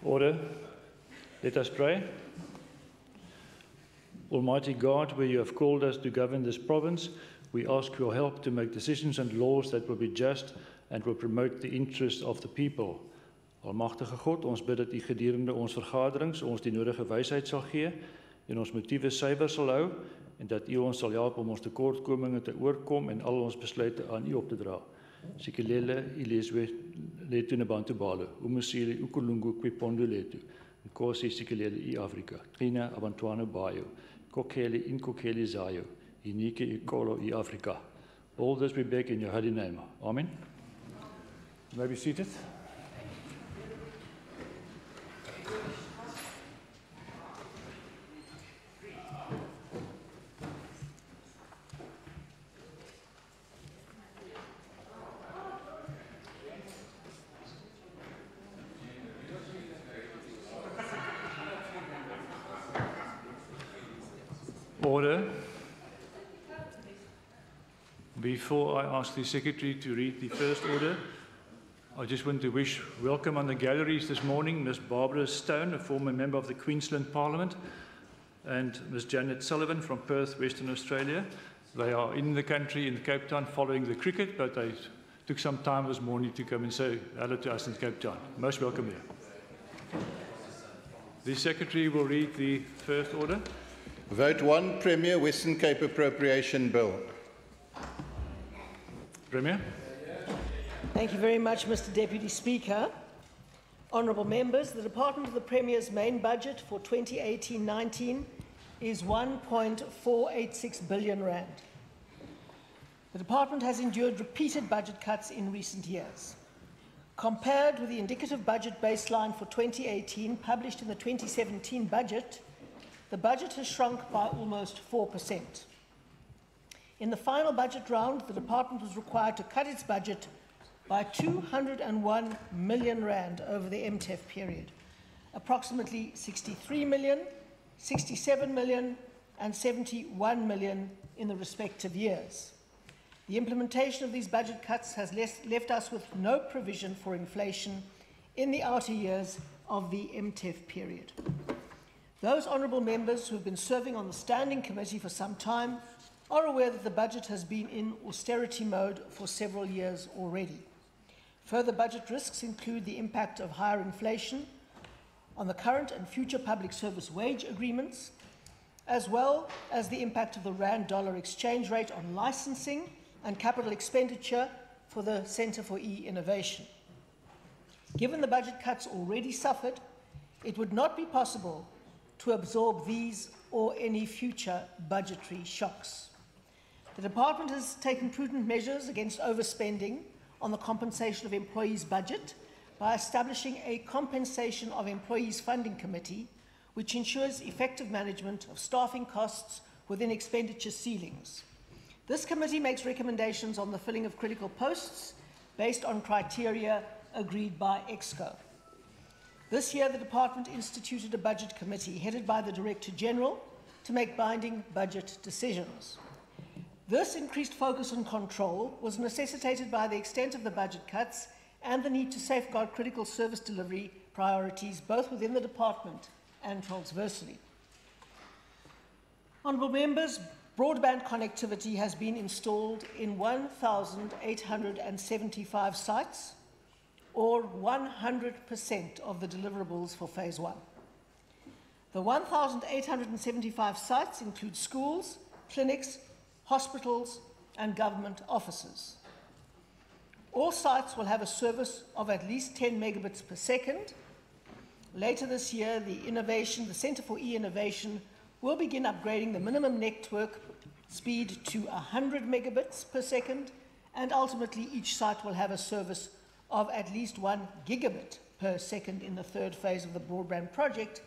Order. Let us pray. Almighty God, where you have called us to govern this province, we ask your help to make decisions and laws that will be just and will promote the interests of the people. Almagtige God, ons bid dat u gedurende ons vergaderings ons die nodige wysheid sal gee en ons motiewe suiwer sal hou en dat u ons sal help om ons tekortkominge te oorkom en al ons besluite aan u op te dra. Sikelele ilizwe letu nabantu balo, umusili ukulungu kwipondo letu, nkosi sikelele i Afrika, trina abantuano bayo, kokeli in kokeli zayo, inike ikolo i Afrika. All this we beg in your holy name. Amen. You may be seated. Order. Before I ask the Secretary to read the first order, I just want to wish welcome on the galleries this morning Ms. Barbara Stone, a former member of the Queensland Parliament, and Ms. Janet Sullivan from Perth, Western Australia. They are in the country in Cape Town following the cricket, but they took some time this morning to come and say hello to us in Cape Town. Most welcome here. The Secretary will read the first order. Vote 1, Premier, Western Cape Appropriation Bill. Premier. Thank you very much, Mr. Deputy Speaker. Honourable members, the Department of the Premier's main budget for 2018-19 is R1.486 billion. The Department has endured repeated budget cuts in recent years. Compared with the indicative budget baseline for 2018 published in the 2017 budget, the budget has shrunk by almost 4%. In the final budget round, the Department was required to cut its budget by R201 million over the MTEF period, approximately 63 million, 67 million and 71 million in the respective years. The implementation of these budget cuts has left us with no provision for inflation in the outer years of the MTEF period. Those honourable members who have been serving on the Standing Committee for some time are aware that the budget has been in austerity mode for several years already. Further budget risks include the impact of higher inflation on the current and future public service wage agreements, as well as the impact of the Rand-dollar exchange rate on licensing and capital expenditure for the Centre for E-Innovation. Given the budget cuts already suffered, it would not be possible to absorb these or any future budgetary shocks. The Department has taken prudent measures against overspending on the compensation of employees' budget by establishing a Compensation of Employees Funding Committee, which ensures effective management of staffing costs within expenditure ceilings. This committee makes recommendations on the filling of critical posts based on criteria agreed by EXCO. This year, the Department instituted a budget committee headed by the Director General to make binding budget decisions. This increased focus on control was necessitated by the extent of the budget cuts and the need to safeguard critical service delivery priorities both within the Department and transversely. Honourable members, broadband connectivity has been installed in 1,875 sites, or 100% of the deliverables for Phase 1. The 1,875 sites include schools, clinics, hospitals and government offices. All sites will have a service of at least 10 megabits per second. Later this year, the Centre for E-Innovation will begin upgrading the minimum network speed to 100 megabits per second, and ultimately each site will have a service of at least 1 gigabit per second in the third phase of the broadband project,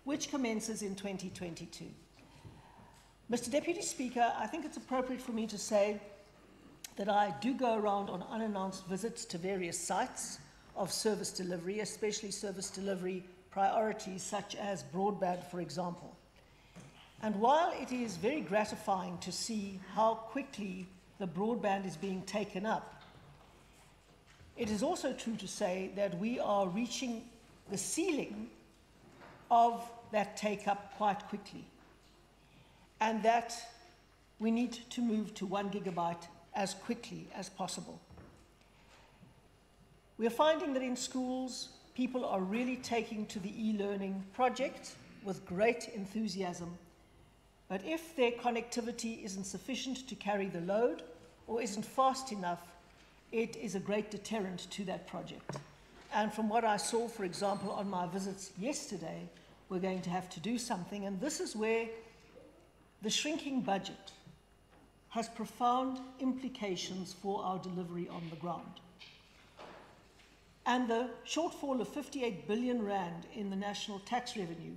which commences in 2022. Mr. Deputy Speaker, I think it's appropriate for me to say that I do go around on unannounced visits to various sites of service delivery, especially service delivery priorities such as broadband, for example. And while it is very gratifying to see how quickly the broadband is being taken up, it is also true to say that we are reaching the ceiling of that take-up quite quickly, and that we need to move to 1 gigabyte as quickly as possible. We are finding that in schools, people are really taking to the e-learning project with great enthusiasm, but if their connectivity isn't sufficient to carry the load or isn't fast enough, it is a great deterrent to that project. And from what I saw, for example, on my visits yesterday, we're going to have to do something, and this is where the shrinking budget has profound implications for our delivery on the ground. And the shortfall of 58 billion rand in the national tax revenue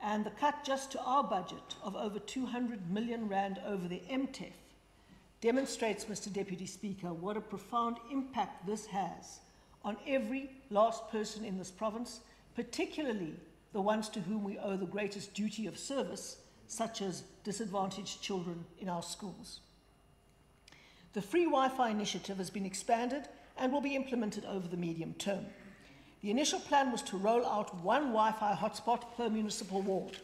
and the cut just to our budget of over 200 million rand over the MTEF demonstrates, Mr. Deputy Speaker, what a profound impact this has on every last person in this province, particularly the ones to whom we owe the greatest duty of service, such as disadvantaged children in our schools. The free Wi-Fi initiative has been expanded and will be implemented over the medium term. The initial plan was to roll out 1 Wi-Fi hotspot per municipal ward.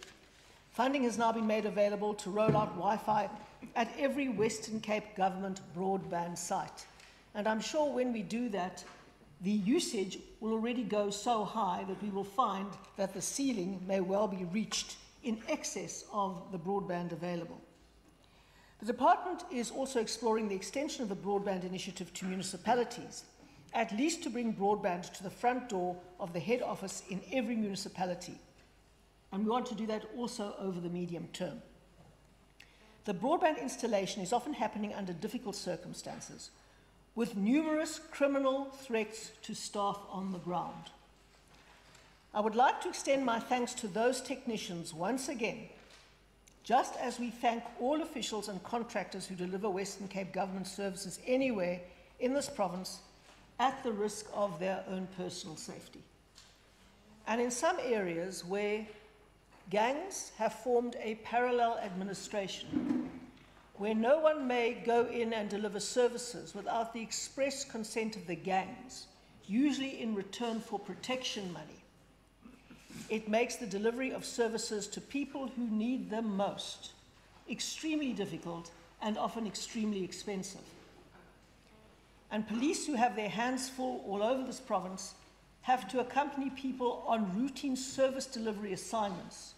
Funding has now been made available to roll out Wi-Fi at every Western Cape government broadband site. And I'm sure when we do that, the usage will already go so high that we will find that the ceiling may well be reached in excess of the broadband available. The department is also exploring the extension of the broadband initiative to municipalities, at least to bring broadband to the front door of the head office in every municipality. And we want to do that also over the medium term. The broadband installation is often happening under difficult circumstances, with numerous criminal threats to staff on the ground. I would like to extend my thanks to those technicians once again, just as we thank all officials and contractors who deliver Western Cape government services anywhere in this province at the risk of their own personal safety. And in some areas where gangs have formed a parallel administration, where no one may go in and deliver services without the express consent of the gangs, usually in return for protection money, it makes the delivery of services to people who need them most extremely difficult and often extremely expensive. And police who have their hands full all over this province have to accompany people on routine service delivery assignments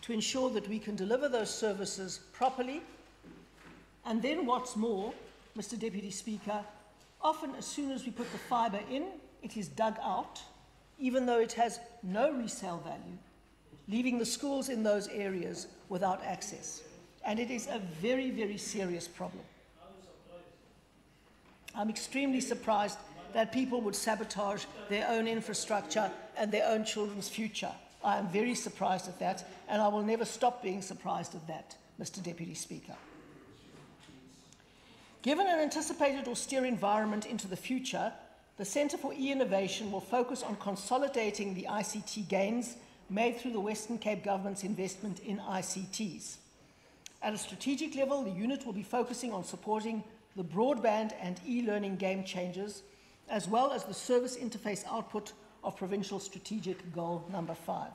to ensure that we can deliver those services properly. And then what's more, Mr. Deputy Speaker, often as soon as we put the fibre in, it is dug out, even though it has no resale value, leaving the schools in those areas without access. And it is a very, very serious problem. I'm extremely surprised that people would sabotage their own infrastructure and their own children's future. I am very surprised at that, and I will never stop being surprised at that, Mr. Deputy Speaker. Given an anticipated austere environment into the future, the Centre for E-Innovation will focus on consolidating the ICT gains made through the Western Cape Government's investment in ICTs. At a strategic level, the unit will be focusing on supporting the broadband and e-learning game changers, as well as the service interface output of Provincial Strategic Goal number 5.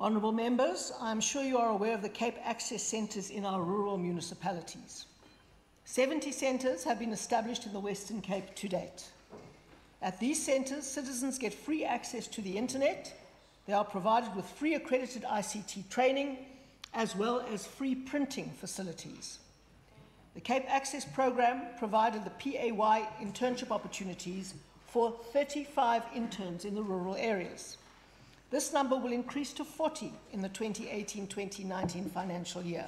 Honourable members, I'm sure you are aware of the Cape Access Centres in our rural municipalities. 70 centres have been established in the Western Cape to date. At these centres, citizens get free access to the internet. They are provided with free accredited ICT training, as well as free printing facilities. The Cape Access Programme provided the PAY internship opportunities for 35 interns in the rural areas. This number will increase to 40 in the 2018-2019 financial year.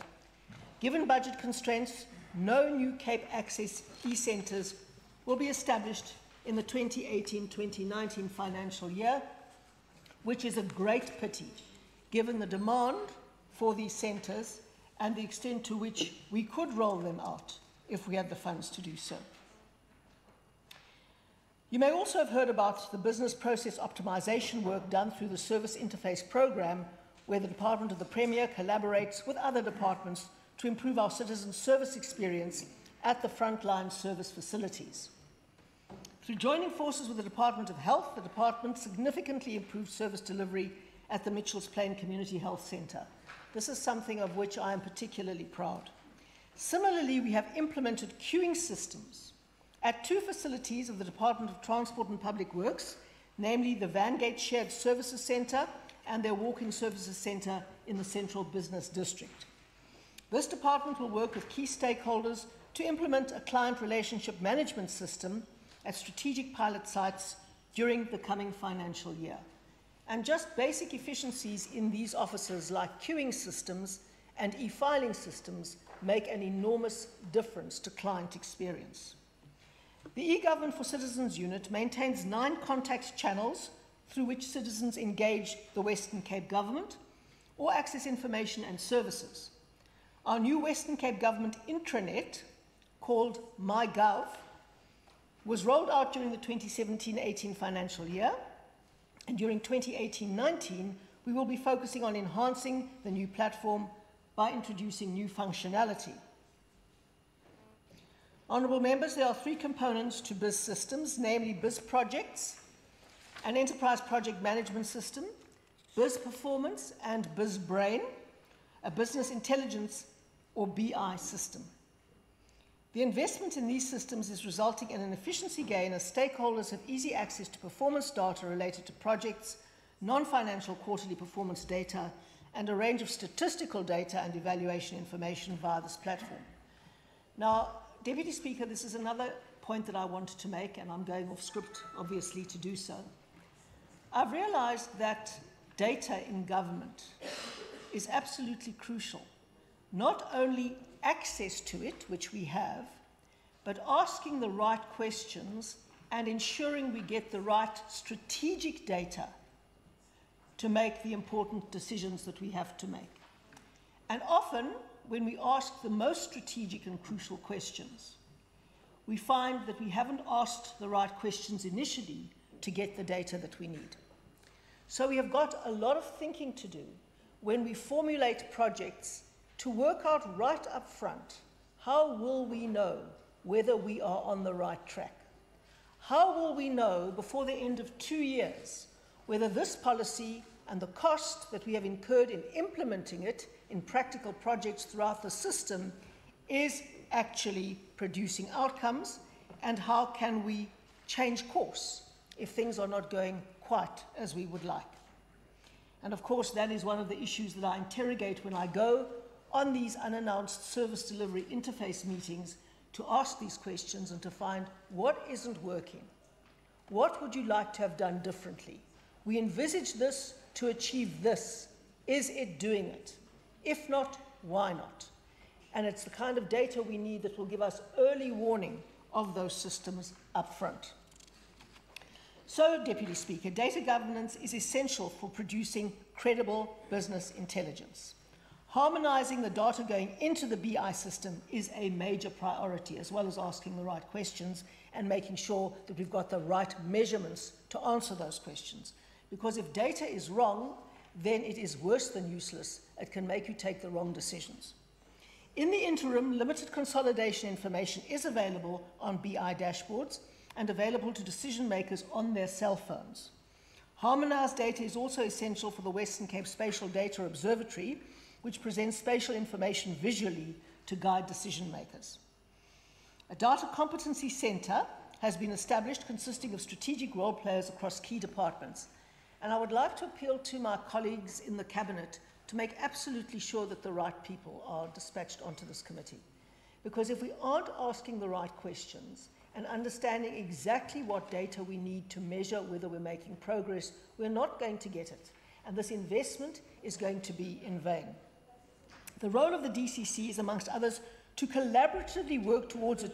Given budget constraints, no new Cape Access e-centres will be established in the 2018-2019 financial year, which is a great pity, given the demand for these centres and the extent to which we could roll them out if we had the funds to do so. You may also have heard about the business process optimization work done through the Service Interface Programme, where the Department of the Premier collaborates with other departments to improve our citizens' service experience at the frontline service facilities. Through joining forces with the Department of Health, the department significantly improved service delivery at the Mitchells Plain Community Health Centre. This is something of which I am particularly proud. Similarly, we have implemented queuing systems at 2 facilities of the Department of Transport and Public Works, namely the Vangate Shared Services Centre and their Walk-in Services Centre in the Central Business District. This department will work with key stakeholders to implement a client relationship management system at strategic pilot sites during the coming financial year. And just basic efficiencies in these offices like queuing systems and e-filing systems make an enormous difference to client experience. The e-Government for Citizens unit maintains 9 contact channels through which citizens engage the Western Cape Government or access information and services. Our new Western Cape Government intranet, called MyGov, was rolled out during the 2017-18 financial year, and during 2018-19, we will be focusing on enhancing the new platform by introducing new functionality. Honourable members, there are 3 components to BIS systems, namely BIS projects, an enterprise project management system, BIS performance, and BIS brain, a business intelligence or BI system. The investment in these systems is resulting in an efficiency gain as stakeholders have easy access to performance data related to projects, non-financial quarterly performance data, and a range of statistical data and evaluation information via this platform. Now, Deputy Speaker, this is another point that I wanted to make, and I'm going off script, obviously, to do so. I've realized that data in government is absolutely crucial. Not only access to it, which we have, but asking the right questions and ensuring we get the right strategic data to make the important decisions that we have to make. And often, when we ask the most strategic and crucial questions, we find that we haven't asked the right questions initially to get the data that we need. So we have got a lot of thinking to do when we formulate projects to work out right up front, how will we know whether we are on the right track? How will we know before the end of 2 years whether this policy and the cost that we have incurred in implementing it in practical projects throughout the system is actually producing outcomes, and how can we change course if things are not going quite as we would like? And of course, that is one of the issues that I interrogate when I go on these unannounced service delivery interface meetings to ask these questions and to find what isn't working. What would you like to have done differently? We envisage this to achieve this. Is it doing it? If not, why not? And it's the kind of data we need that will give us early warning of those systems up front. So, Deputy Speaker, data governance is essential for producing credible business intelligence. Harmonising the data going into the BI system is a major priority, as well as asking the right questions and making sure that we've got the right measurements to answer those questions. Because if data is wrong, then it is worse than useless. It can make you take the wrong decisions. In the interim, limited consolidation information is available on BI dashboards and available to decision makers on their cell phones. Harmonised data is also essential for the Western Cape Spatial Data Observatory, which presents spatial information visually to guide decision makers. A data competency centre has been established consisting of strategic role players across key departments. And I would like to appeal to my colleagues in the Cabinet to make absolutely sure that the right people are dispatched onto this committee. Because if we aren't asking the right questions and understanding exactly what data we need to measure whether we're making progress, we're not going to get it. And this investment is going to be in vain. The role of the DCC is, amongst others, to collaboratively work towards it.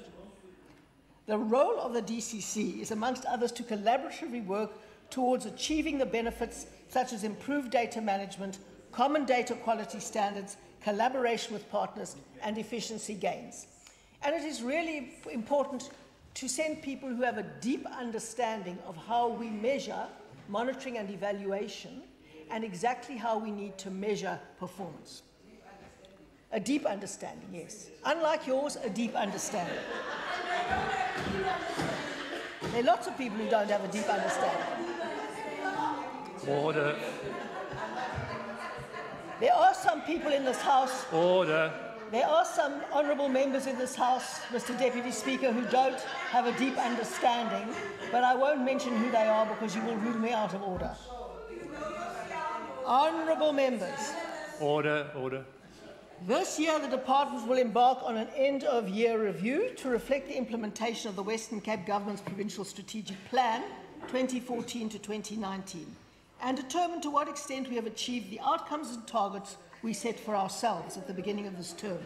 The role of the DCC is, amongst others, to collaboratively work towards achieving the benefits such as improved data management, common data quality standards, collaboration with partners, and efficiency gains. And it is really important to send people who have a deep understanding of how we measure monitoring and evaluation and exactly how we need to measure performance. A deep understanding, yes. Unlike yours, a deep understanding. There are lots of people who don't have a deep understanding. Order. There are some people in this House. Order. There are some honourable members in this House, Mr. Deputy Speaker, who don't have a deep understanding, but I won't mention who they are because you will rule me out of order. Honourable members. Order. Order. This year, the Department will embark on an end-of-year review to reflect the implementation of the Western Cape Government's Provincial Strategic Plan 2014 to 2019 and determine to what extent we have achieved the outcomes and targets we set for ourselves at the beginning of this term.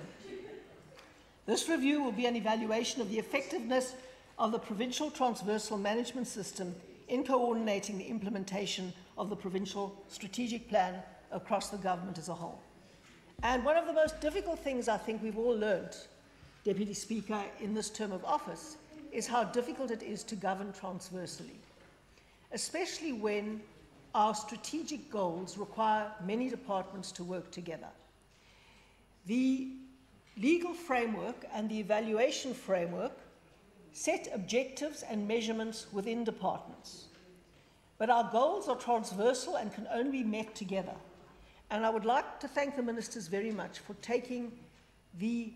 This review will be an evaluation of the effectiveness of the Provincial Transversal Management System in coordinating the implementation of the Provincial Strategic Plan across the government as a whole. And one of the most difficult things I think we've all learned, Deputy Speaker, in this term of office, is how difficult it is to govern transversally, especially when our strategic goals require many departments to work together. The legal framework and the evaluation framework set objectives and measurements within departments. But our goals are transversal and can only be met together. And I would like to thank the ministers very much for taking the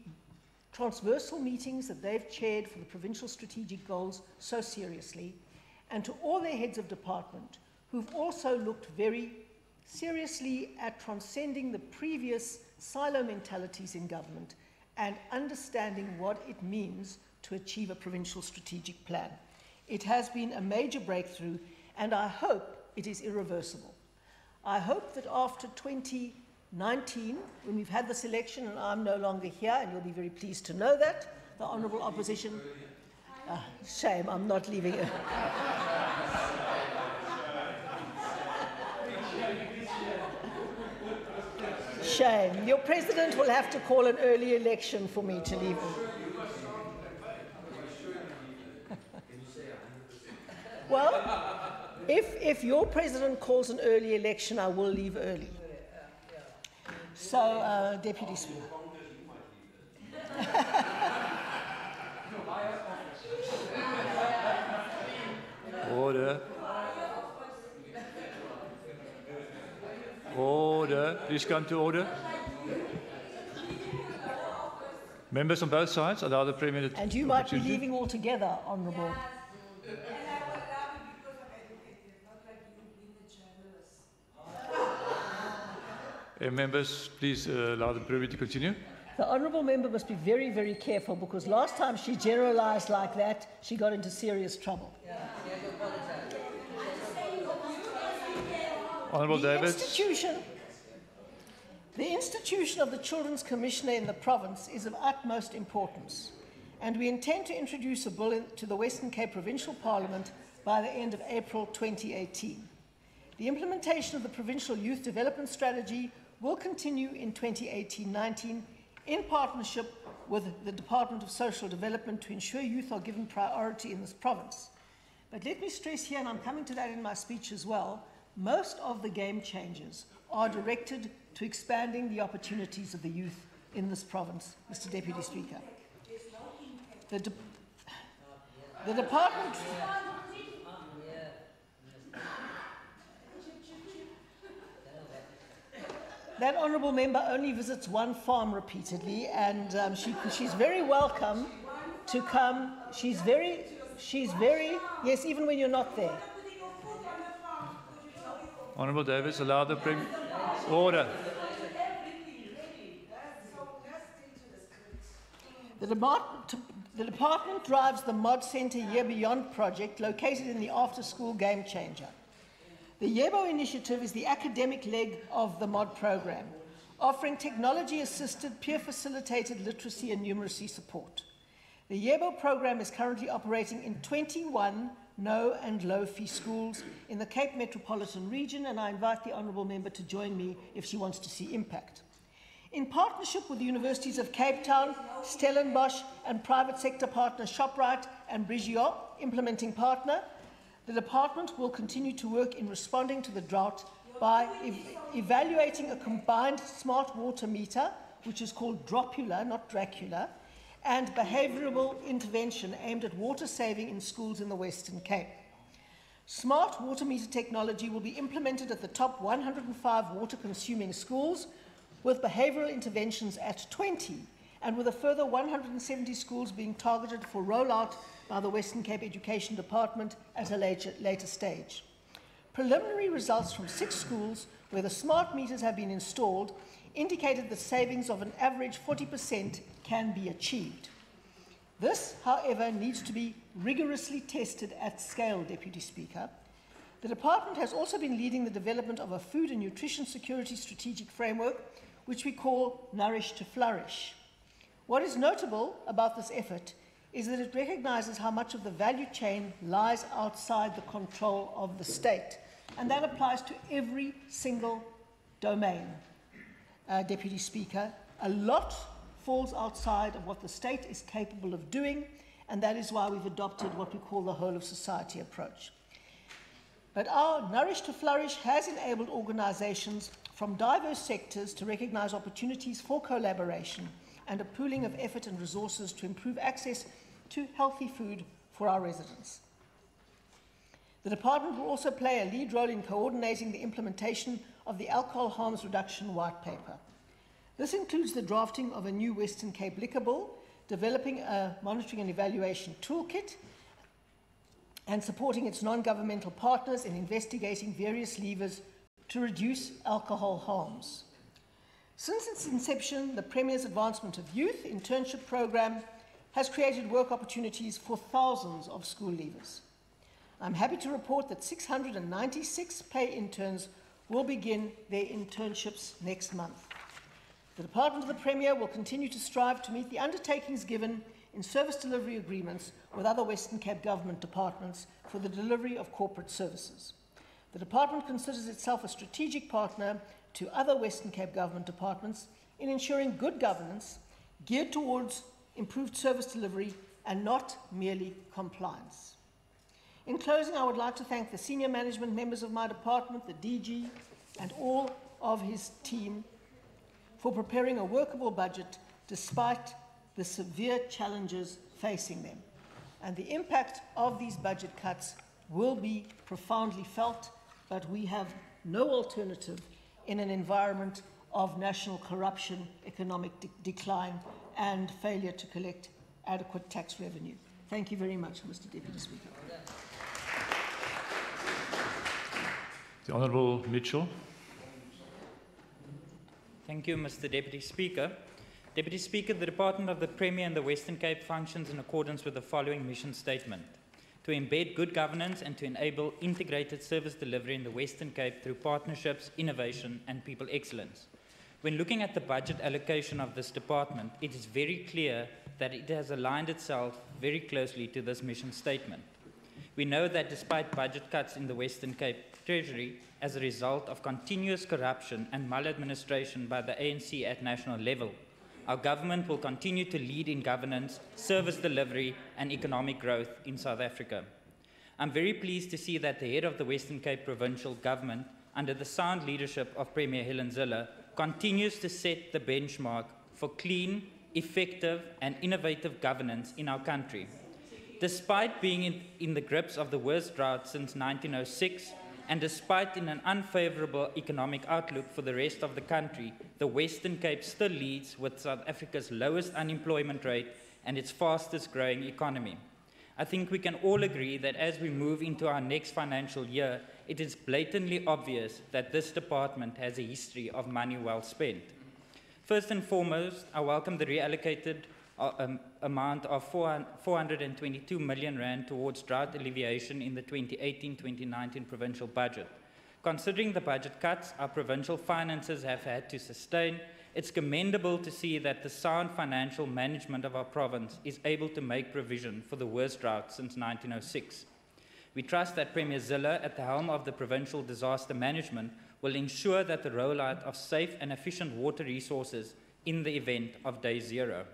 transversal meetings that they've chaired for the provincial strategic goals so seriously, and to all their heads of department who've also looked very seriously at transcending the previous silo mentalities in government and understanding what it means to achieve a provincial strategic plan. It has been a major breakthrough, and I hope it is irreversible. I hope that after 2019, when we've had this election and I'm no longer here, and you'll be very pleased to know that, the Honourable Opposition, shame, I'm not leaving it. Shame. Your President will have to call an early election for me to leave. Well, if your President calls an early election, I will leave early. So, Deputy Speaker. Order. Order. Please come to order. Members on both sides, allow the Premier to... And you might be leaving altogether, Honourable. Members, please allow the Premier to continue. The Honourable Member must be very, very careful, because last time she generalised like that, she got into serious trouble. Honourable David. The institution of the Children's Commissioner in the province is of utmost importance, and we intend to introduce a bill to the Western Cape Provincial Parliament by the end of April 2018. The implementation of the Provincial Youth Development Strategy will continue in 2018-19 in partnership with the Department of Social Development to ensure youth are given priority in this province. But let me stress here, and I'm coming to that in my speech as well, most of the game changers are directed to expanding the opportunities of the youth in this province, Mr. Deputy Speaker. The department... That honourable member only visits one farm repeatedly, and she's very welcome to come. She's very, yes, even when you're not there. Honourable Davis, allow the Premier. Order. The department drives the Mod Centre Year Beyond project located in the after-school Game Changer. The Yebo initiative is the academic leg of the MOD program, offering technology-assisted, peer-facilitated literacy and numeracy support. The Yebo program is currently operating in 21 no and low-fee schools in the Cape Metropolitan region, and I invite the Honourable Member to join me if she wants to see impact. In partnership with the Universities of Cape Town, Stellenbosch, and private sector partner Shoprite and Brigio, implementing partner, the department will continue to work in responding to the drought by evaluating a combined smart water meter, which is called Dropula, not Dracula, and behavioural intervention aimed at water saving in schools in the Western Cape. Smart water meter technology will be implemented at the top 105 water-consuming schools, with behavioural interventions at 20, and with a further 170 schools being targeted for rollout by the Western Cape Education Department at a later stage. Preliminary results from 6 schools where the smart meters have been installed indicated that savings of an average 40% can be achieved. This, however, needs to be rigorously tested at scale, Deputy Speaker. The Department has also been leading the development of a food and nutrition security strategic framework, which we call Nourish to Flourish. What is notable about this effort is that it recognises how much of the value chain lies outside the control of the state, and that applies to every single domain. Deputy Speaker, a lot falls outside of what the state is capable of doing, and that is why we've adopted what we call the whole of society approach. But our Nourish to Flourish has enabled organisations from diverse sectors to recognise opportunities for collaboration and a pooling of effort and resources to improve access to healthy food for our residents. The Department will also play a lead role in coordinating the implementation of the Alcohol Harms Reduction White Paper. This includes the drafting of a new Western Cape Liquor Bill, developing a monitoring and evaluation toolkit, and supporting its non-governmental partners in investigating various levers to reduce alcohol harms. Since its inception, the Premier's Advancement of Youth internship program has created work opportunities for thousands of school leavers. I'm happy to report that 696 pay interns will begin their internships next month. The Department of the Premier will continue to strive to meet the undertakings given in service delivery agreements with other Western Cape government departments for the delivery of corporate services. The Department considers itself a strategic partner to other Western Cape government departments in ensuring good governance geared towards improved service delivery and not merely compliance. In closing, I would like to thank the senior management members of my department, the DG, and all of his team for preparing a workable budget despite the severe challenges facing them. And the impact of these budget cuts will be profoundly felt, but we have no alternative in an environment of national corruption, economic decline, and failure to collect adequate tax revenue. Thank you very much, Mr. Deputy Speaker. The Honourable Mitchell. Thank you, Mr. Deputy Speaker. Deputy Speaker, the Department of the Premier and the Western Cape functions in accordance with the following mission statement: to embed good governance and to enable integrated service delivery in the Western Cape through partnerships, innovation, and people excellence. When looking at the budget allocation of this department, it is very clear that it has aligned itself very closely to this mission statement. We know that despite budget cuts in the Western Cape Treasury as a result of continuous corruption and maladministration by the ANC at national level, our government will continue to lead in governance, service delivery, and economic growth in South Africa. I'm very pleased to see that the head of the Western Cape Provincial Government, under the sound leadership of Premier Helen Zille, continues to set the benchmark for clean, effective, and innovative governance in our country. Despite being in the grips of the worst drought since 1906, and despite in an unfavourable economic outlook for the rest of the country, the Western Cape still leads with South Africa's lowest unemployment rate and its fastest growing economy. I think we can all agree that as we move into our next financial year, it is blatantly obvious that this department has a history of money well spent. First and foremost, I welcome the reallocated amount of 422 million rand towards drought alleviation in the 2018-2019 provincial budget. Considering the budget cuts our provincial finances have had to sustain, it's commendable to see that the sound financial management of our province is able to make provision for the worst drought since 1906. We trust that Premier Zille, at the helm of the provincial disaster management, will ensure that the rollout of safe and efficient water resources in the event of day zero.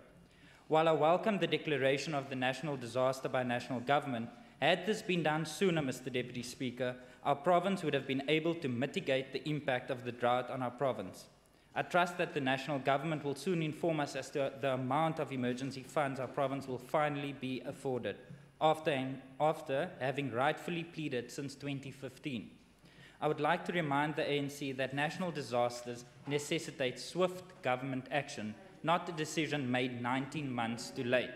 While I welcome the declaration of the national disaster by national government, had this been done sooner, Mr. Deputy Speaker, our province would have been able to mitigate the impact of the drought on our province. I trust that the national government will soon inform us as to the amount of emergency funds our province will finally be afforded, after having rightfully pleaded since 2015. I would like to remind the ANC that national disasters necessitate swift government action, not a decision made 19 months too late.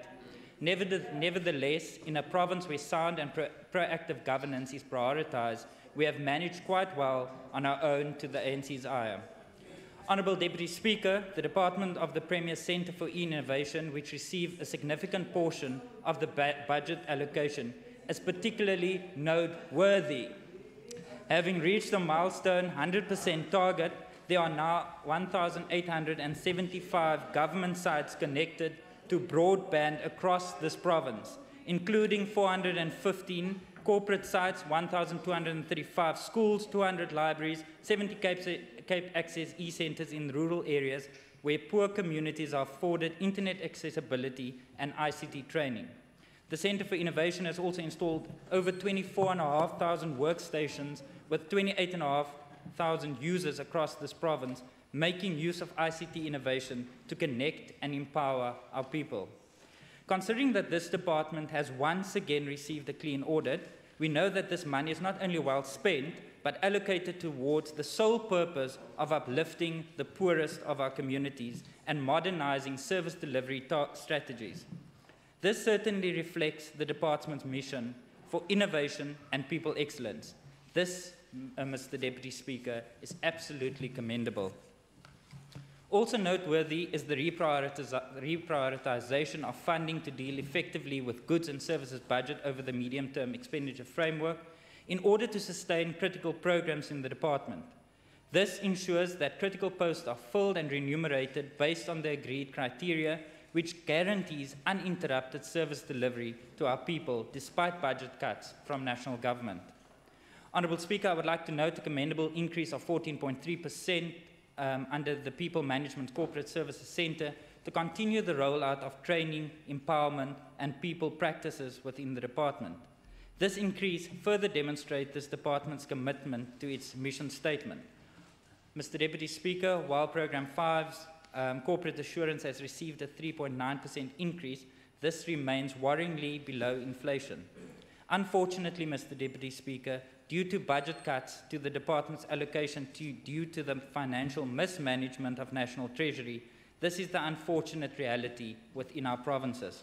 Nevertheless, in a province where sound and proactive governance is prioritised, we have managed quite well on our own to the ANC's ire. Honourable Deputy Speaker, the Department of the Premier's Centre for Innovation, which received a significant portion of the budget allocation, is particularly noteworthy. Having reached the milestone 100% target, there are now 1,875 government sites connected to broadband across this province, including 415 corporate sites, 1,235 schools, 200 libraries, 70 Cape Access e-centres in rural areas where poor communities are afforded internet accessibility and ICT training. The Centre for Innovation has also installed over 24,500 workstations with 28,500 users across this province, making use of ICT innovation to connect and empower our people. Considering that this department has once again received a clean audit, we know that this money is not only well spent, but allocated towards the sole purpose of uplifting the poorest of our communities and modernizing service delivery strategies. This certainly reflects the department's mission for innovation and people excellence. This, Mr. Deputy Speaker, is absolutely commendable. Also noteworthy is the reprioritization of funding to deal effectively with goods and services budget over the medium-term expenditure framework in order to sustain critical programs in the department. This ensures that critical posts are filled and remunerated based on the agreed criteria, which guarantees uninterrupted service delivery to our people despite budget cuts from national government. Honourable Speaker, I would like to note a commendable increase of 14.3% under the People Management Corporate Services Centre to continue the rollout of training, empowerment and people practices within the department. This increase further demonstrates this department's commitment to its mission statement. Mr. Deputy Speaker, while Programme 5's corporate assurance has received a 3.9% increase, this remains worryingly below inflation. Unfortunately, Mr. Deputy Speaker, due to budget cuts to the department's allocation due to the financial mismanagement of National Treasury, this is the unfortunate reality within our provinces.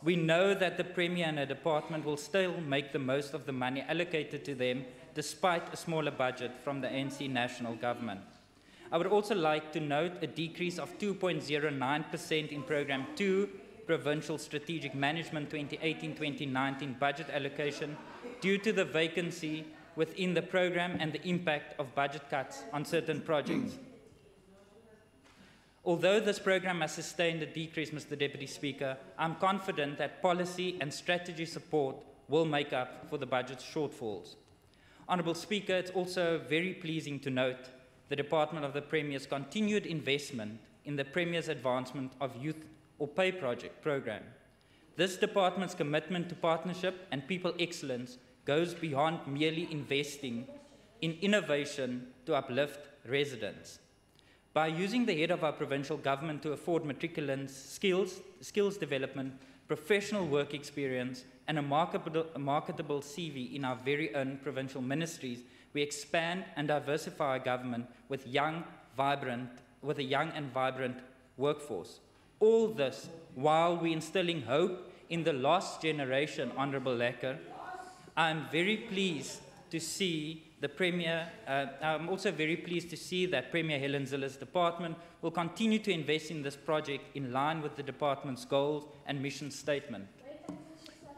We know that the Premier and the department will still make the most of the money allocated to them despite a smaller budget from the ANC national government. I would also like to note a decrease of 2.09% in Programme 2, Provincial Strategic Management 2018-2019 budget allocation due to the vacancy within the programme and the impact of budget cuts on certain projects. Although this programme has sustained a decrease, Mr. Deputy Speaker, I'm confident that policy and strategy support will make up for the budget shortfalls. Honourable Speaker, it's also very pleasing to note the Department of the Premier's continued investment in the Premier's advancement of Youth or Pay project programme. This department's commitment to partnership and people excellence goes beyond merely investing in innovation to uplift residents. By using the head of our provincial government to afford matriculants skills development, professional work experience, and a marketable CV in our very own provincial ministries, we expand and diversify our government with a young and vibrant workforce. All this while we instilling hope in the lost generation, Honourable Lecker. I'm very pleased to see the Premier, I'm also very pleased to see that Premier Helen Zille's department will continue to invest in this project in line with the department's goals and mission statement.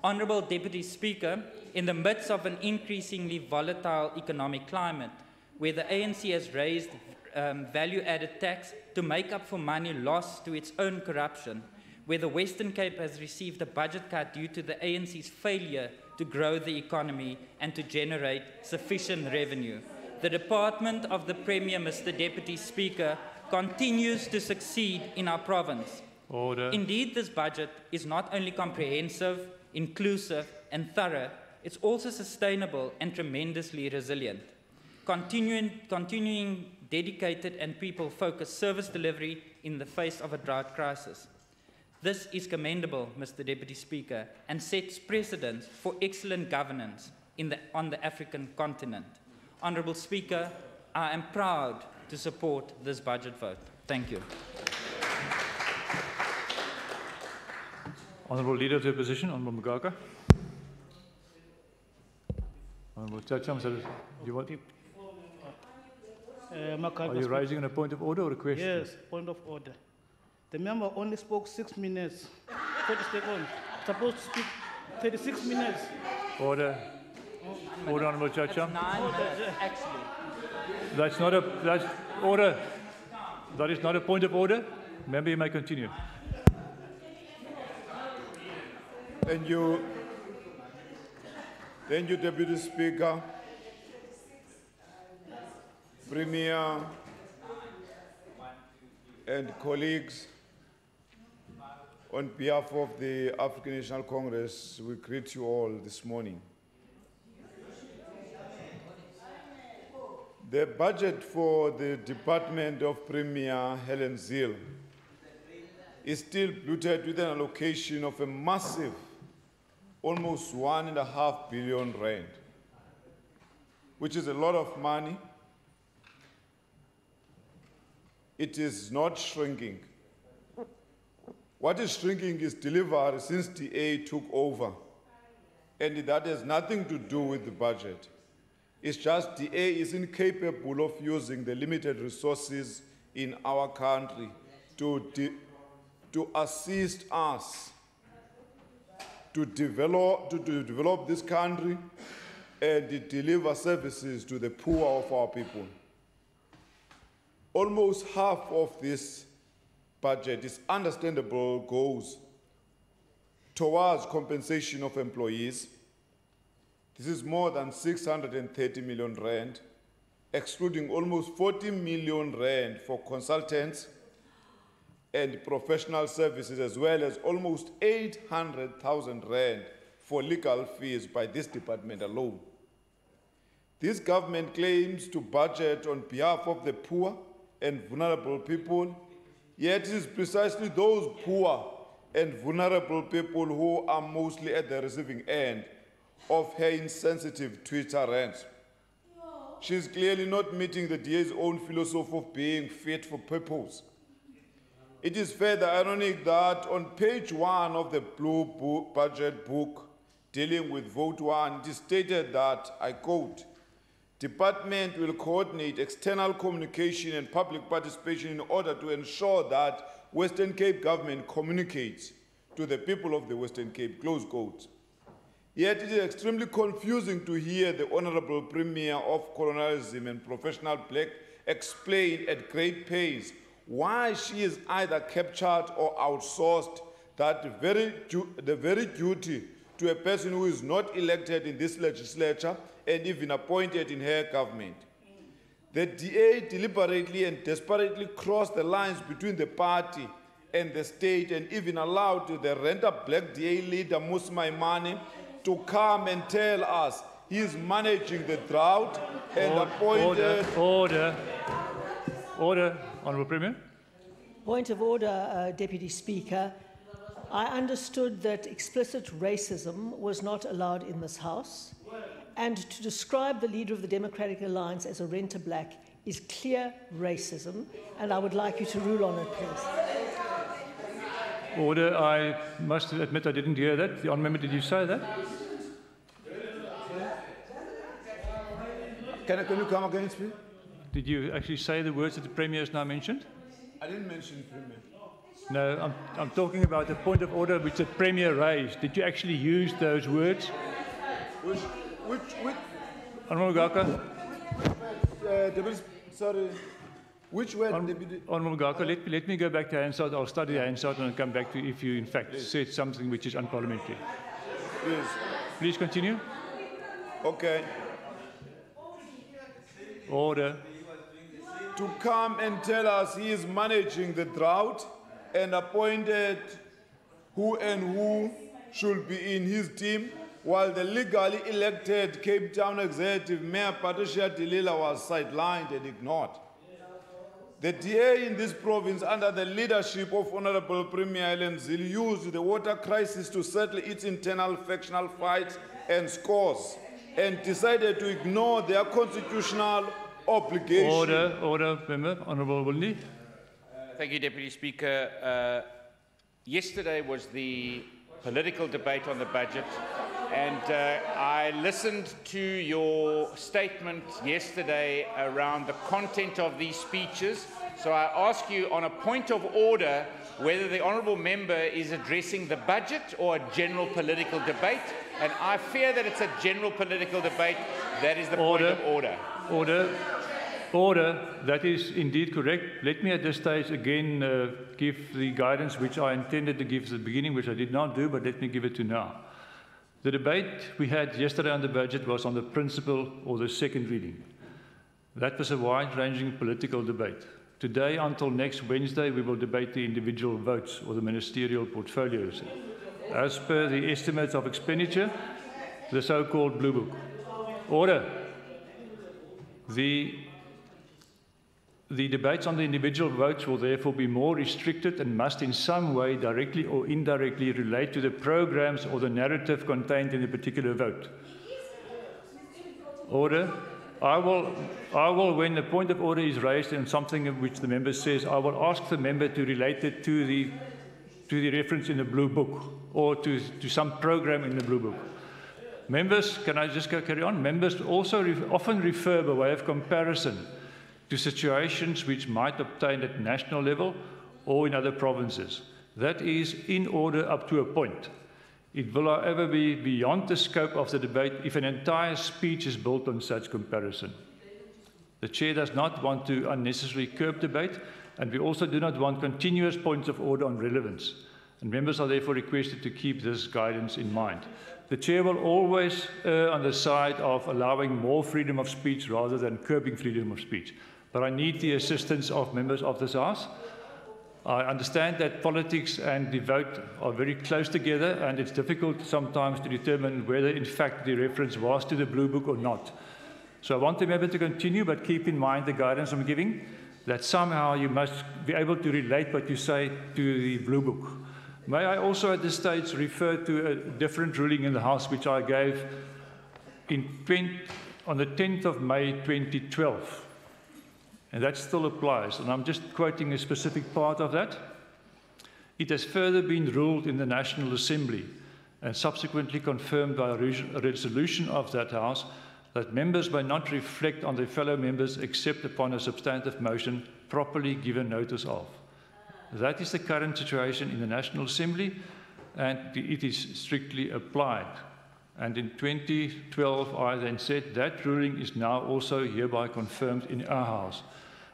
Honourable Deputy Speaker, in the midst of an increasingly volatile economic climate, where the ANC has raised value-added tax to make up for money lost to its own corruption, where the Western Cape has received a budget cut due to the ANC's failure to grow the economy and to generate sufficient revenue, the Department of the Premier, Mr. Deputy Speaker, continues to succeed in our province. Order. Indeed, this budget is not only comprehensive, inclusive and thorough, it's also sustainable and tremendously resilient. Continuing dedicated and people-focused service delivery in the face of a drought crisis. This is commendable, Mr. Deputy Speaker, and sets precedent for excellent governance on the African continent. Honourable Speaker, I am proud to support this budget vote. Thank you. Honourable Leader of the Opposition, Honourable Mugaka. Honourable Chacham, are you raising a point of order or a question? Yes, point of order. The member only spoke 6 minutes. 40 seconds. Supposed to speak 36 minutes. Order. Order, Honourable Chacham. 9 minutes, actually. That's not a order. That is not a point of order. Member, you may continue. Thank you, Deputy Speaker, Premier, and colleagues. On behalf of the African National Congress, we greet you all this morning. The budget for the Department of Premier Helen Zille is still bloated with an allocation of a massive almost 1.5 billion rand, which is a lot of money. It is not shrinking. What is shrinking is delivery since DA took over, and that has nothing to do with the budget. It's just DA is incapable of using the limited resources in our country to assist us to develop this country and to deliver services to the poor of our people. Almost half of this budget is understandable goes towards compensation of employees. This is more than 630 million rand, excluding almost 40 million rand for consultants and professional services, as well as almost 800,000 rand for legal fees by this department alone. This government claims to budget on behalf of the poor and vulnerable people, yet it is precisely those poor and vulnerable people who are mostly at the receiving end of her insensitive Twitter rants. She is clearly not meeting the DA's own philosophy of being fit for purpose. It is further ironic that on page 1 of the Blue Budget book dealing with Vote 1, it is stated that, I quote, "Department will coordinate external communication and public participation in order to ensure that Western Cape government communicates to the people of the Western Cape," close quote. Yet it is extremely confusing to hear the Honourable Premier of Colonialism and Professional Black explain at great pace why she is either captured or outsourced the very duty to a person who is not elected in this legislature and even appointed in her government. The DA deliberately and desperately crossed the lines between the party and the state and even allowed the renter black DA leader Musa Maimane to come and tell us he is managing the drought and appointed... Order. Honourable Premier. Point of order, Deputy Speaker. I understood that explicit racism was not allowed in this House, and to describe the leader of the Democratic Alliance as a renter black is clear racism, and I would like you to rule on it, please. Order. I must admit I didn't hear that. The honourable member, did you say that? Can you come again, please? Did you actually say the words that the Premier has now mentioned? I didn't mention Premier. No, I'm talking about the point of order which the Premier raised. Did you actually use those words? Which Honourable Gaka. Sorry. Which word? Honourable Gaka, let me go back to Hansard. I'll study Hansard and come back to if you in fact said something which is unparliamentary. Please. Please continue. Okay. Order. To come and tell us he is managing the drought and appointed who should be in his team, while the legally elected Cape Town Executive Mayor Patricia Delila was sidelined and ignored. The DA in this province, under the leadership of Honorable Premier Ellen Zil, used the water crisis to settle its internal factional fights and scores, and decided to ignore their constitutional obligation. Order, member. Honourable Willie. Thank you, Deputy Speaker. Yesterday was the political debate on the budget, and I listened to your statement yesterday around the content of these speeches. So I ask you on a point of order whether the honourable member is addressing the budget or a general political debate, and I fear that it's a general political debate. That is the point of order. Order, that is indeed correct. Let me at this stage again give the guidance which I intended to give at the beginning, which I did not do, but let me give it to now. The debate we had yesterday on the budget was on the principle or the second reading. That was a wide-ranging political debate. Today, until next Wednesday, we will debate the individual votes or the ministerial portfolios. As per the estimates of expenditure, the so-called Blue Book. Order. The debates on the individual votes will therefore be more restricted and must in some way directly or indirectly relate to the programs or the narrative contained in a particular vote. Order. I will, when the point of order is raised and something which the member says, I will ask the member to relate it to the reference in the Blue Book or to some program in the Blue Book. Members, can I just carry on? Members also often refer by way of comparison to situations which might obtain at national level or in other provinces. That is in order up to a point. It will, however, be beyond the scope of the debate if an entire speech is built on such comparison. The Chair does not want to unnecessarily curb debate, and we also do not want continuous points of order on relevance. And members are therefore requested to keep this guidance in mind. The Chair will always err on the side of allowing more freedom of speech rather than curbing freedom of speech. But I need the assistance of members of this House. I understand that politics and the vote are very close together, and it's difficult sometimes to determine whether, in fact, the reference was to the Blue Book or not. So I want the member to continue, but keep in mind the guidance I'm giving, that somehow you must be able to relate what you say to the Blue Book. May I also at this stage refer to a different ruling in the House which I gave on the 10th of May 2012. And that still applies, and I'm just quoting a specific part of that. It has further been ruled in the National Assembly and subsequently confirmed by a resolution of that House that members may not reflect on their fellow members except upon a substantive motion properly given notice of. That is the current situation in the National Assembly, and it is strictly applied. And in 2012, I then said that ruling is now also hereby confirmed in our House.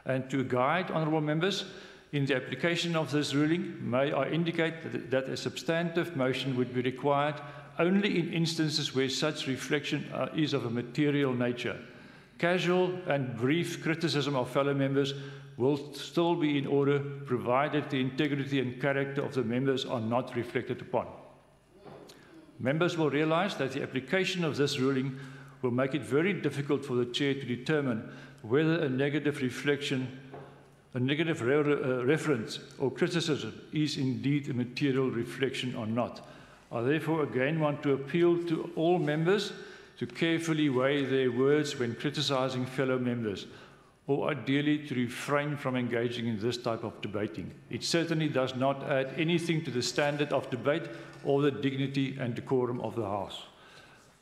And to guide honourable members in the application of this ruling, may I indicate that a substantive motion would be required only in instances where such reflection is of a material nature. Casual and brief criticism of fellow members will still be in order, provided the integrity and character of the members are not reflected upon. Members will realise that the application of this ruling will make it very difficult for the Chair to determine whether a negative reflection, a negative reference or criticism is indeed a material reflection or not. I therefore again want to appeal to all members to carefully weigh their words when criticising fellow members, or ideally to refrain from engaging in this type of debating. It certainly does not add anything to the standard of debate or the dignity and decorum of the House.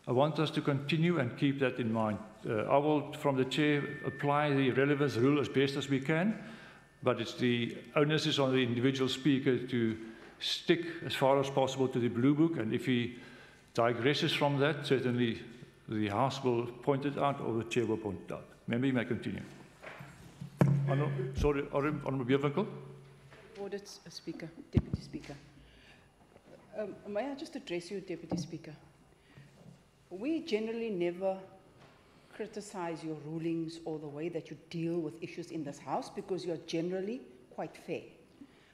I want us to continue and keep that in mind. I will, from the Chair, apply the relevance rule as best as we can, but it's the onus is on the individual speaker to stick as far as possible to the Blue Book, and if he digresses from that, certainly the House will point it out or the Chair will point it out. Member, you may continue. Honourable Beerwinkel. Ordered, Speaker, Deputy Speaker. May I just address you, Deputy Speaker? We generally never criticize your rulings or the way that you deal with issues in this House because you're generally quite fair.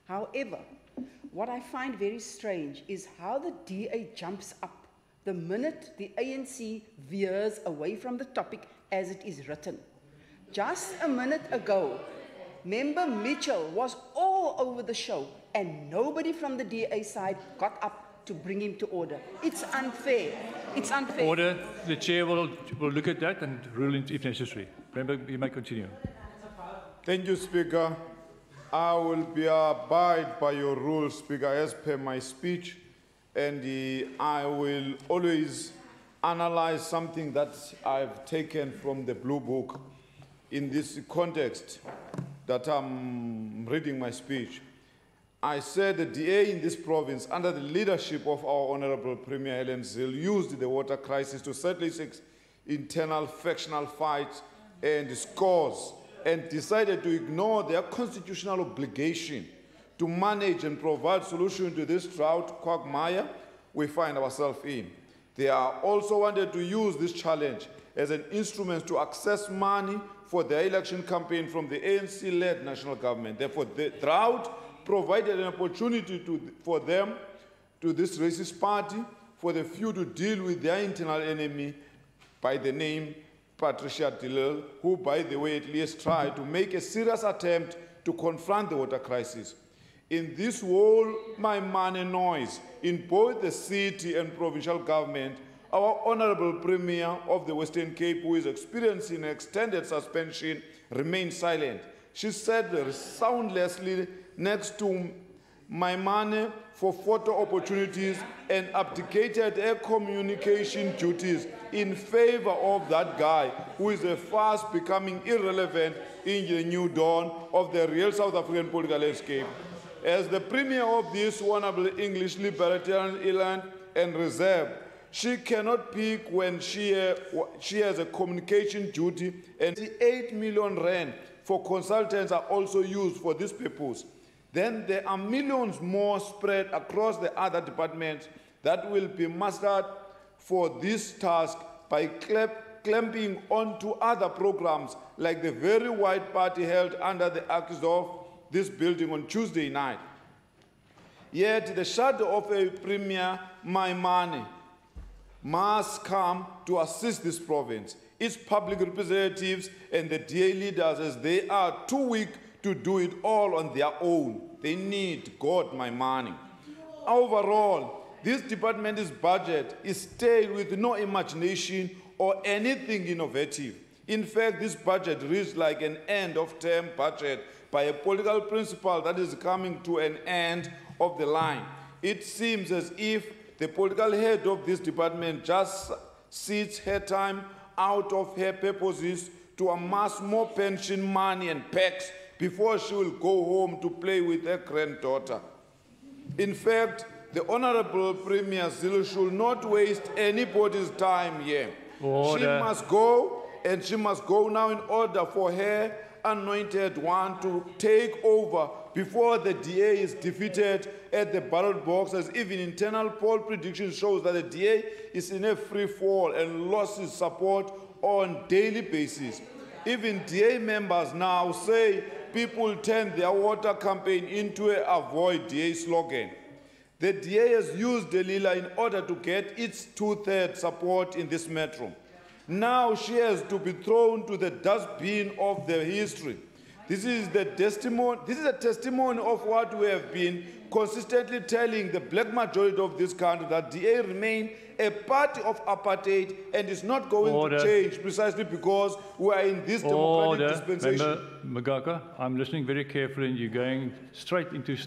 However, what I find very strange is how the DA jumps up the minute the ANC veers away from the topic as it is written. Just a minute ago, Member Mitchell was all over the show, and nobody from the DA side got up to bring him to order. It's unfair. It's unfair. Order. The chair will look at that and rule it if necessary. Member, you may continue. Thank you, Speaker. I will abide by your rules, Speaker, as per my speech, and I will always analyze something that I've taken from the Blue Book in this context that I'm reading my speech. I said the DA in this province, under the leadership of our Honourable Premier Helen Zille, used the water crisis to settle its internal factional fights and scores, and decided to ignore their constitutional obligation to manage and provide solutions to this drought quagmire we find ourselves in. They also wanted to use this challenge as an instrument to access money for their election campaign from the ANC-led national government. Therefore, the drought provided an opportunity for them, to this racist party, for the few to deal with their internal enemy by the name Patricia de Lille, who, by the way, at least tried to make a serious attempt to confront the water crisis. In this whole my money noise, in both the city and provincial government, our Honourable Premier of the Western Cape, who is experiencing an extended suspension, remained silent. She sat soundlessly next to my money for photo opportunities and abdicated her communication duties in favor of that guy who is fast becoming irrelevant in the new dawn of the real South African political landscape. As the Premier of this wonderful English libertarian island and reserve, she cannot pick when she has a communication duty, and the 8 million rand for consultants are also used for this purpose. Then there are millions more spread across the other departments that will be mastered for this task by clamping onto other programs like the very white party held under the arches of this building on Tuesday night. Yet the shadow of a Premier, my money, must come to assist this province, its public representatives and the DA leaders, as they are too weak to do it all on their own. They need God, my money. Overall, this department's budget is stayed with no imagination or anything innovative. In fact, this budget reads like an end-of-term budget by a political principle that is coming to an end of the line. It seems as if the political head of this department just sits her time out of her purposes to amass more pension money and packs before she will go home to play with her granddaughter. In fact, the Honourable Premier Zille should not waste anybody's time here. Order. She must go, and she must go now in order for her anointed one to take over before the DA is defeated at the ballot box, as even internal poll prediction shows that the DA is in a free fall and loses support on a daily basis. Even DA members now say people turn their water campaign into a avoid DA slogan. The DA has used Delilah in order to get its 2/3 support in this metro. Now she has to be thrown to the dustbin of the history. This is a testimony of what we have been consistently telling the black majority of this country, that DA remain a party of apartheid and is not going to change, precisely because we are in this democratic dispensation. Member Magaka, I'm listening very carefully, and you're going straight into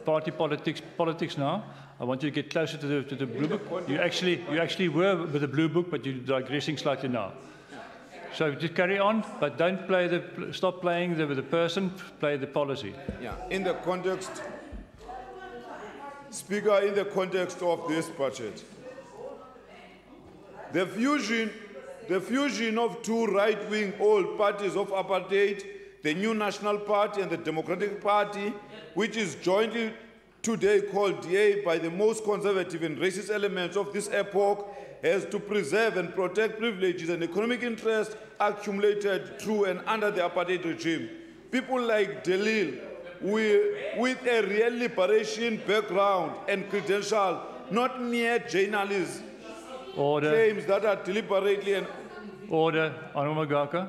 party politics now. I want you to get closer to the Blue Book. You actually were with the Blue Book, but you're digressing slightly now. So just carry on, but don't stop playing the person, play the policy. Yeah, in the context, Speaker, in the context of this budget, the fusion of two right-wing old parties of apartheid, the New National Party and the Democratic Party, which is jointly today called DA by the most conservative and racist elements of this epoch, has to preserve and protect privileges and economic interests accumulated through and under the apartheid regime. People like Delil, with a real liberation background and credential, not mere journalists, claims that are deliberately and... Order. Honourable Magaka.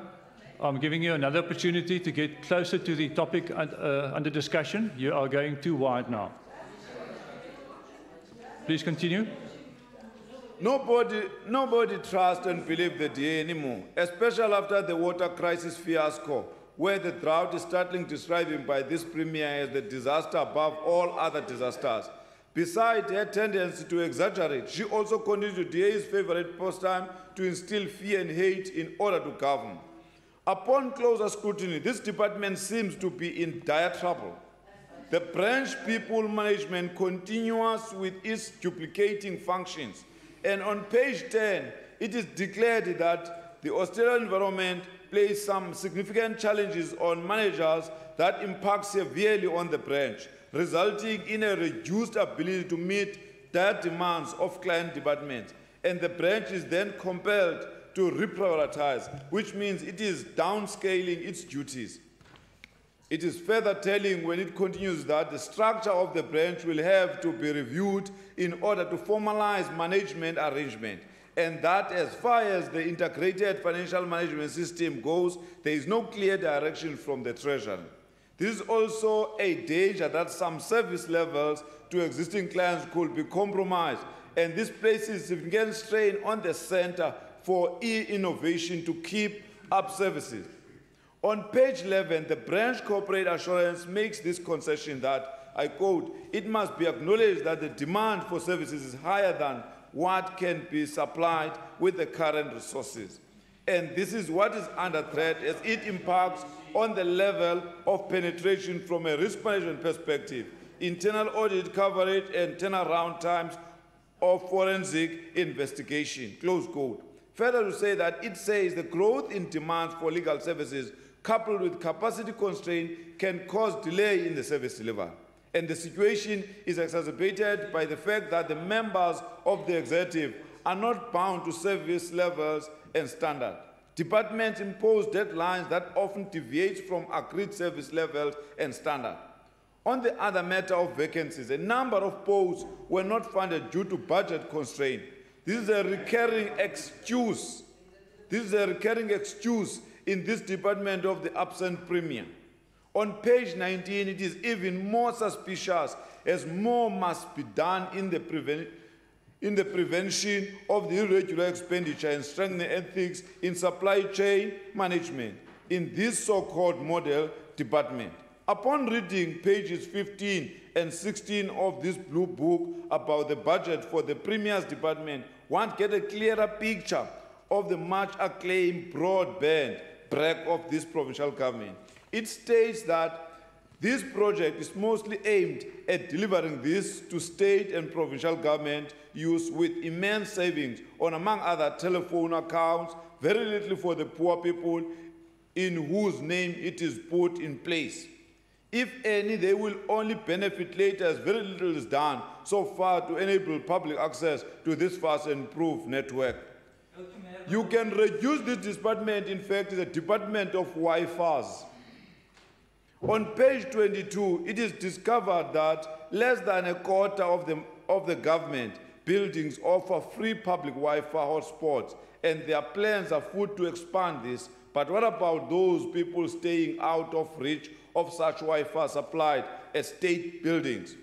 I'm giving you another opportunity to get closer to the topic under discussion. You are going too wide now. Please continue. Nobody trusts and believes the DA anymore, especially after the water crisis fiasco, where the drought is startling described by this premier as the disaster above all other disasters. Besides her tendency to exaggerate, she also continues to DA's favorite pastime to instill fear and hate in order to govern. Upon closer scrutiny, this department seems to be in dire trouble. The branch people management continues with its duplicating functions. And on page 10, it is declared that the austere environment places some significant challenges on managers that impact severely on the branch, resulting in a reduced ability to meet the demands of client departments. And the branch is then compelled to reprioritize, which means it is downscaling its duties. It is further telling when it continues that the structure of the branch will have to be reviewed in order to formalize management arrangement, and that as far as the integrated financial management system goes, there is no clear direction from the Treasury. This is also a danger that some service levels to existing clients could be compromised, and this places significant strain on the Center for E-Innovation to keep up services. On page 11, the branch corporate assurance makes this concession that, I quote, "It must be acknowledged that the demand for services is higher than what can be supplied with the current resources." And this is what is under threat as it impacts on the level of penetration from a risk management perspective, internal audit coverage, and turnaround times of forensic investigation, close quote. Further to say that it says the growth in demand for legal services coupled with capacity constraint can cause delay in the service delivery. And the situation is exacerbated by the fact that the members of the executive are not bound to service levels and standards. Departments impose deadlines that often deviate from agreed service levels and standards. On the other matter of vacancies, a number of posts were not funded due to budget constraint. This is a recurring excuse. In this department of the absent premier. On page 19, it is even more suspicious as more must be done in the prevention of the irregular expenditure and strengthening ethics in supply chain management in this so-called model department. Upon reading pages 15 and 16 of this blue book about the budget for the Premier's department, one gets a clearer picture of the much acclaimed broadband brag of this provincial government. It states that this project is mostly aimed at delivering this to state and provincial government use with immense savings on, among other, telephone accounts, very little for the poor people in whose name it is put in place. If any, they will only benefit later as very little is done so far to enable public access to this fast and improved network. You can reduce this department, in fact, as a department of Wi-Fi's. On page 22, it is discovered that less than a quarter of the government buildings offer free public Wi-Fi hotspots, and their plans are afoot to expand this. But what about those people staying out of reach of such Wi-Fi supplied at state buildings?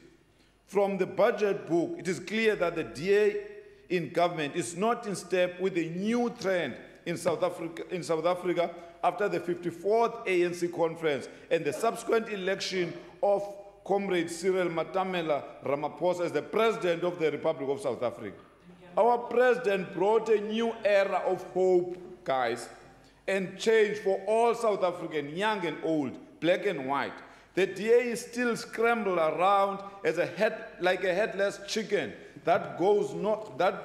From the budget book, it is clear that the DA in government is not in step with the new trend in South Africa after the 54th ANC conference and the subsequent election of Comrade Cyril Matamela Ramaphosa as the President of the Republic of South Africa. Our President brought a new era of hope, guys, and change for all South Africans, young and old, black and white. The DA is still scrambled around as like a headless chicken that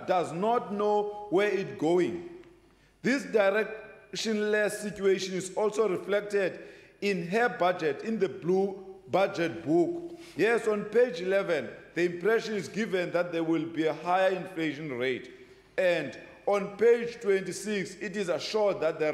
does not know where it's going. This directionless situation is also reflected in her budget, in the blue budget book. Yes, on page 11, the impression is given that there will be a higher inflation rate. And on page 26, it is assured that the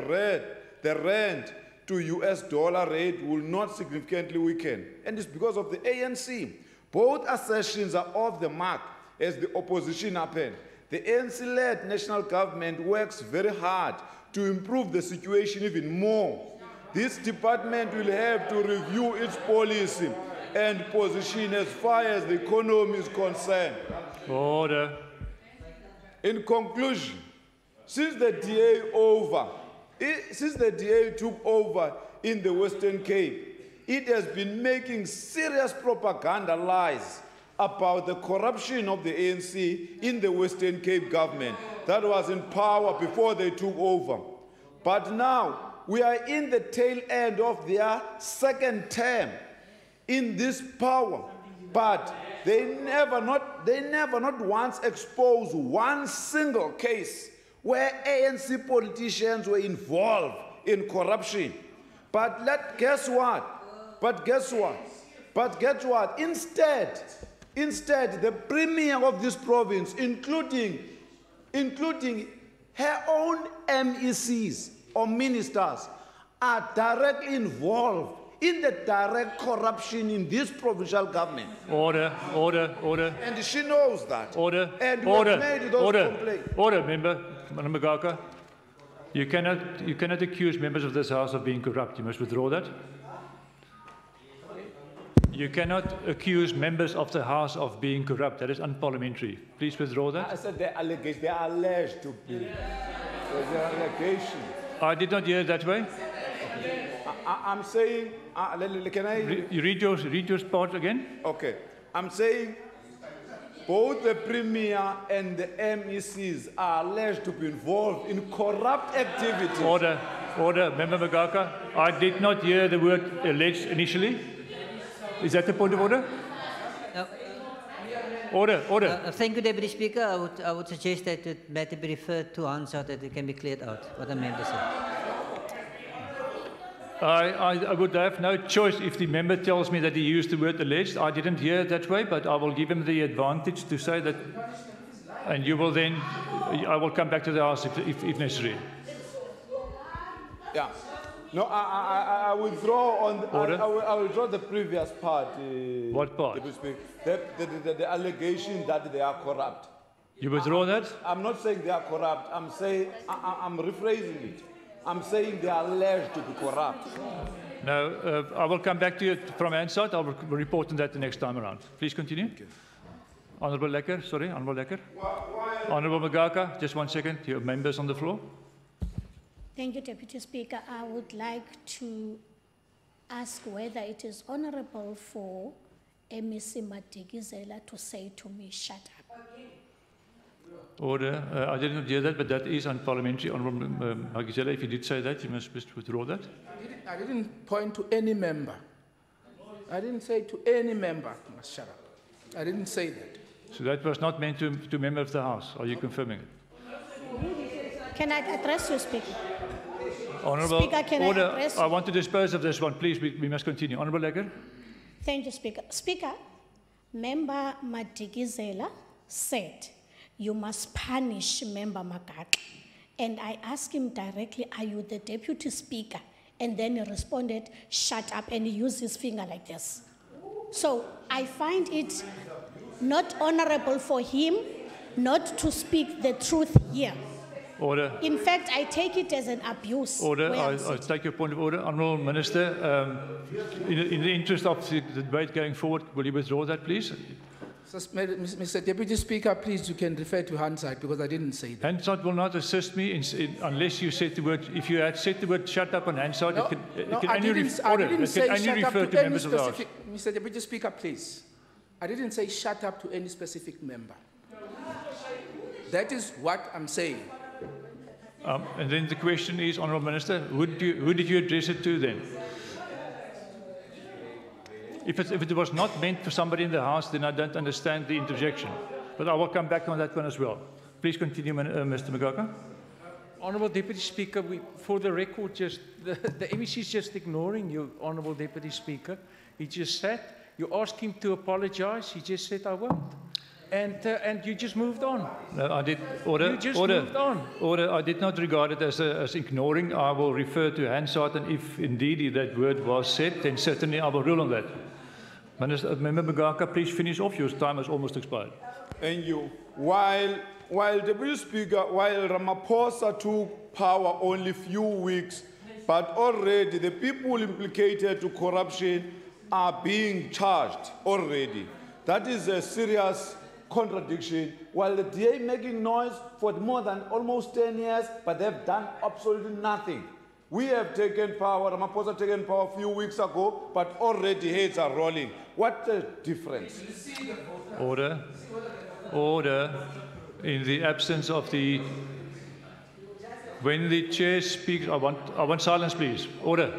rand to US dollar rate will not significantly weaken. And it's because of the ANC. Both assertions are off the mark as the opposition happened. The ANC-led national government works very hard to improve the situation even more. This department will have to review its policy and position as far as the economy is concerned. Order. In conclusion, since the DA took over in the Western Cape, it has been making serious propaganda lies about the corruption of the ANC in the Western Cape government that was in power before they took over. But now we are in the tail end of their second term in this power. But they never not once exposed one single case where ANC politicians were involved in corruption. But guess what? Instead, the premier of this province, including her own MECs or ministers, are directly involved in the direct corruption in this provincial government. Order. And she knows that. Order. And we have made those complaints. Order, member. Madam Magaka. You cannot accuse members of this House of being corrupt. You must withdraw that. You cannot accuse members of the House of being corrupt. That is unparliamentary. Please withdraw that. I said they are alleged to be. There's an allegation. I did not hear it that way. I'm saying, can I? You read your part again? Okay. I'm saying both the Premier and the MECs are alleged to be involved in corrupt activities. Order. Member Magaka, I did not hear the word alleged initially. Is that the point of order? No. Order. Thank you, Deputy Speaker. I would suggest that it matter be referred to Hansard, that it can be cleared out, what the member said. I would have no choice if the member tells me that he used the word alleged. I didn't hear it that way, but I will give him the advantage to say that, and you will then, I will come back to the House if necessary. Yeah. No, I withdraw on. I will withdraw the previous part. What part? The allegation that they are corrupt. You withdraw that? I'm not saying they are corrupt. I'm saying I'm rephrasing it. I'm saying they are alleged to be corrupt. No, I will come back to you from Hansard. I will report on that the next time around. Please continue. Okay. Honourable Lekker, sorry, Honourable Lekker. Honourable Magaka, just 1 second. Your members on the floor. Thank you, Deputy Speaker. I would like to ask whether it is honourable for MEC Madigizela to say to me, shut up. Order. I did not hear that, but that is unparliamentary. Honourable Magizela, if you did say that, you must withdraw that. I didn't point to any member. I didn't say to any member, must shut up. I didn't say that. So that was not meant to member of the House. Are you confirming it? Can I address you, Speaker? Honourable, Speaker, can order. I address you? I want to dispose of this one. Please, we must continue. Honourable Lekker. Thank you, Speaker. Speaker, Member Madigizela said you must punish Member Magaka. And I asked him directly, are you the Deputy Speaker? And then he responded, shut up, and he used his finger like this. So I find it not honourable for him not to speak the truth here. Order. In fact, I take it as an abuse. Order. I take your point of order. Honourable Minister, in the interest of the debate going forward, will you withdraw that, please? Mr. Deputy Speaker, please, you can refer to Hansard because I didn't say that. Hansard will not assist me unless you said the word. If you had said the word "shut up" on Hansard, it can only refer to members of the House. Mr. Deputy Speaker, please. I didn't say shut up to any specific member. That is what I'm saying. And then the question is, Honourable Minister, who did you address it to then? If it was not meant for somebody in the House, then I don't understand the interjection. But I will come back on that one as well. Please continue, Mr. Magaka. Honourable Deputy Speaker, for the record, the MEC is just ignoring you, Honourable Deputy Speaker. He just sat. You asked him to apologise. He just said, I won't. And you just moved on. No, I did. Order. You just moved on. Order. I did not regard it as ignoring. I will refer to Hansard, and if indeed that word was said, then certainly I will rule on that. Member Magaka, please finish off. Your time has almost expired. Thank you. While while Deputy Speaker, while Ramaphosa took power only a few weeks, but already the people implicated to corruption are being charged already. That is a serious contradiction. While the DA making noise for more than almost 10 years, but they've done absolutely nothing. We have taken power, Ramaphosa taken power a few weeks ago, but already heads are rolling. What a difference. Order. Order. In the absence of the... When the chair speaks, I want silence, please. Order.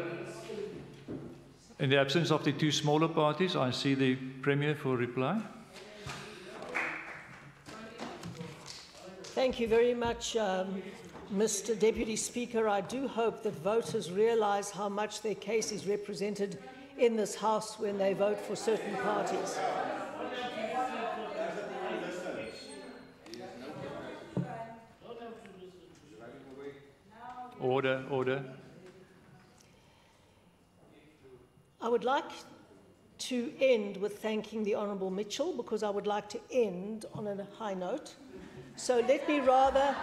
In the absence of the two smaller parties, I see the Premier for reply. Thank you very much, Mr. Deputy Speaker. I do hope that voters realise how much their case is represented in this House when they vote for certain parties. Order, order. I would like to end with thanking the Honourable Mitchell, because I would like to end on a high note. So let me rather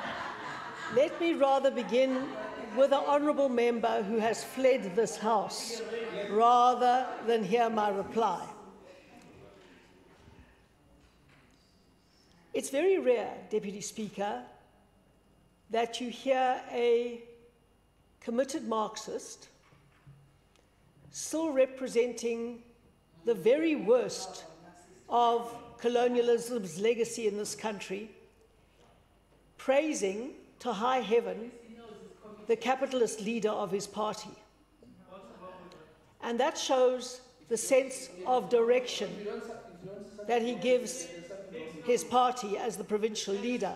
begin with the Honourable Member who has fled this House, rather than hear my reply. It's very rare, Deputy Speaker, that you hear a committed Marxist still representing the very worst of colonialism's legacy in this country, praising to high heaven the capitalist leader of his party. And that shows the sense of direction that he gives his party as the provincial leader.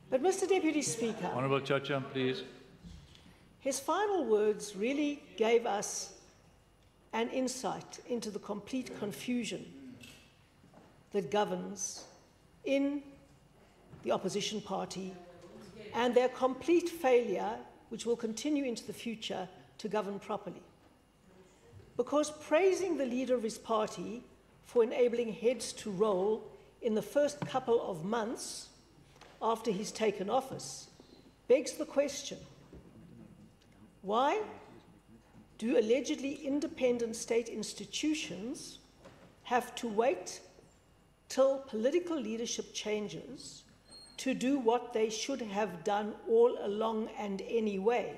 But Mr. Deputy Speaker, Honourable Chacham, please. His final words really gave us an insight into the complete confusion that governs in the opposition party and their complete failure, which will continue into the future, to govern properly. Because praising the leader of his party for enabling heads to roll in the first couple of months after he's taken office begs the question, why do allegedly independent state institutions have to wait till political leadership changes to do what they should have done all along and anyway?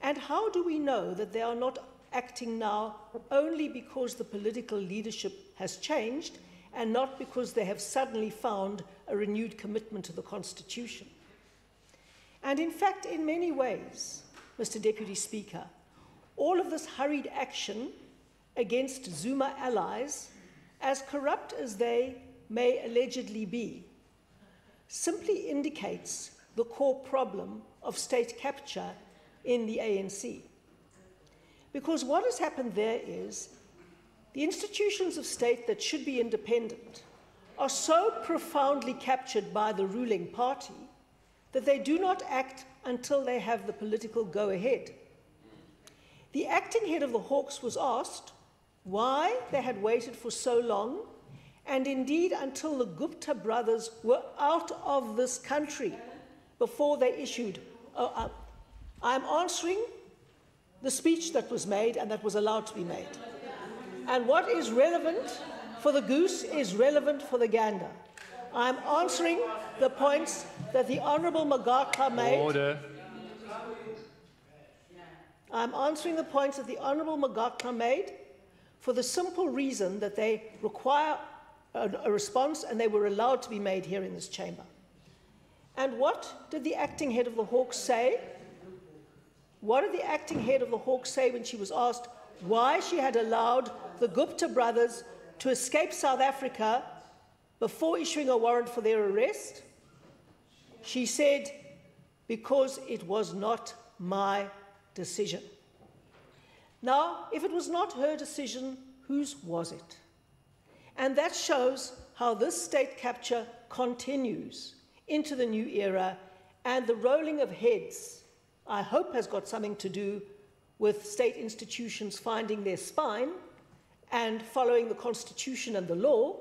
And how do we know that they are not acting now only because the political leadership has changed and not because they have suddenly found a renewed commitment to the Constitution? And in fact, in many ways, Mr. Deputy Speaker, all of this hurried action against Zuma allies, as corrupt as they may allegedly be, simply indicates the core problem of state capture in the ANC. Because what has happened there is the institutions of state that should be independent are so profoundly captured by the ruling party that they do not act until they have the political go-ahead. The acting head of the Hawks was asked why they had waited for so long, and indeed until the Gupta brothers were out of this country before they issued. I'm answering the speech that was made and that was allowed to be made. And what is relevant for the goose is relevant for the gander. I'm answering the points that the Honourable Magaka made. Order. I'm answering the points that the Honourable Magaka made for the simple reason that they require a response and they were allowed to be made here in this chamber. And what did the acting head of the Hawks say? What did the acting head of the Hawks say when she was asked why she had allowed the Gupta brothers to escape South Africa before issuing a warrant for their arrest? She said, because it was not my decision. Now, if it was not her decision, whose was it? And that shows how this state capture continues into the new era, and the rolling of heads, I hope, has got something to do with state institutions finding their spine and following the Constitution and the law,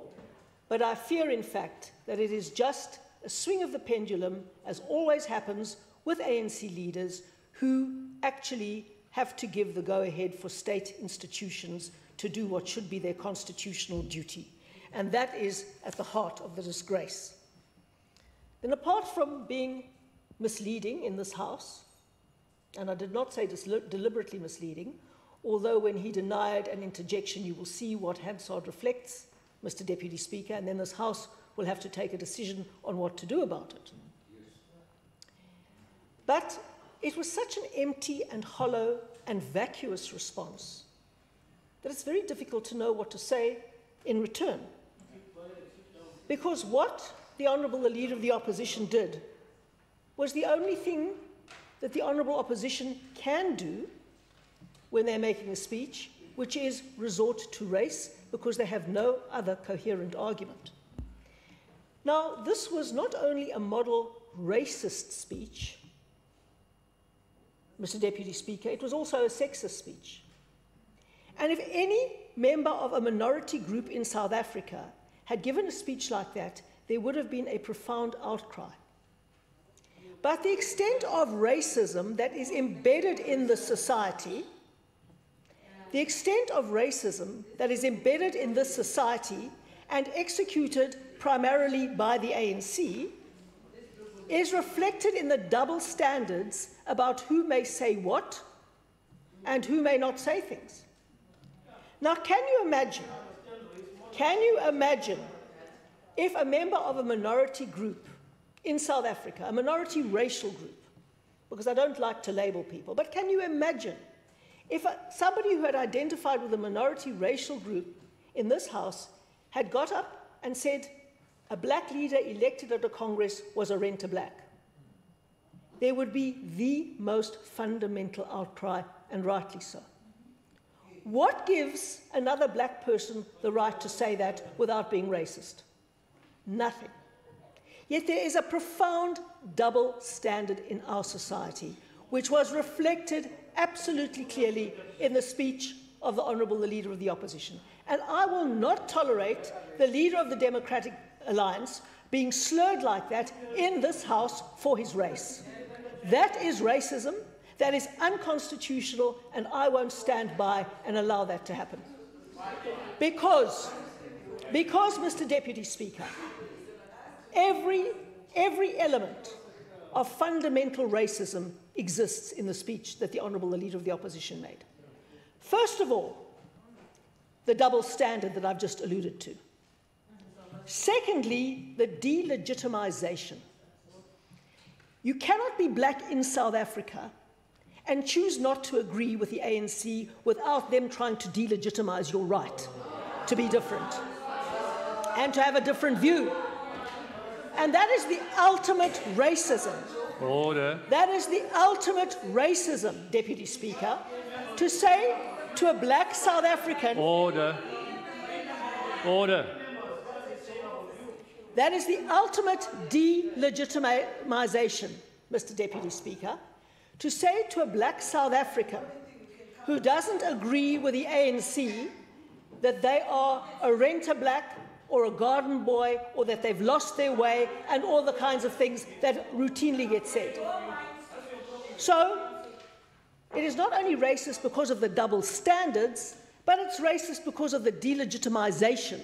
But I fear, in fact, that it is just a swing of the pendulum, as always happens with ANC leaders who actually have to give the go-ahead for state institutions to do what should be their constitutional duty. And that is at the heart of the disgrace. Then, apart from being misleading in this House, and I did not say deliberately misleading, although when he denied an interjection, you will see what Hansard reflects, Mr. Deputy Speaker, and then this House will have to take a decision on what to do about it. But it was such an empty and hollow and vacuous response that it's very difficult to know what to say in return. Because what the Honourable the Leader of the Opposition did was the only thing that the Honourable Opposition can do when they're making a speech, which is resort to race, because they have no other coherent argument. Now, this was not only a model racist speech, Mr. Deputy Speaker, it was also a sexist speech. And if any member of a minority group in South Africa had given a speech like that, there would have been a profound outcry. But the extent of racism that is embedded in the society, the extent of racism that is embedded in this society and executed primarily by the ANC, is reflected in the double standards about who may say what and who may not say things. Now, can you imagine if a member of a minority group in South Africa, a minority racial group, because I don't like to label people, but can you imagine if somebody who had identified with a minority racial group in this House had got up and said a black leader elected at a Congress was a rent-a-black? There would be the most fundamental outcry, and rightly so. What gives another black person the right to say that without being racist? Nothing. Yet there is a profound double standard in our society, which was reflected absolutely clearly in the speech of the Honourable the Leader of the Opposition. And I will not tolerate the Leader of the Democratic Alliance being slurred like that in this House for his race. That is racism. That is unconstitutional, and I won't stand by and allow that to happen. Because Mr. Deputy Speaker, every element of fundamental racism exists in the speech that the Honourable the Leader of the Opposition made. First of all, the double standard that I've just alluded to. Secondly, the delegitimization. You cannot be black in South Africa and choose not to agree with the ANC without them trying to delegitimize your right to be different and to have a different view. And that is the ultimate racism. Order. That is the ultimate racism, Deputy Speaker, to say to a black South African... Order. Order. That is the ultimate delegitimization, Mr. Deputy Speaker, to say to a black South African who doesn't agree with the ANC that they are a rent-a-black or a garden boy, or that they've lost their way, and all the kinds of things that routinely get said. So, it is not only racist because of the double standards, but it's racist because of the delegitimization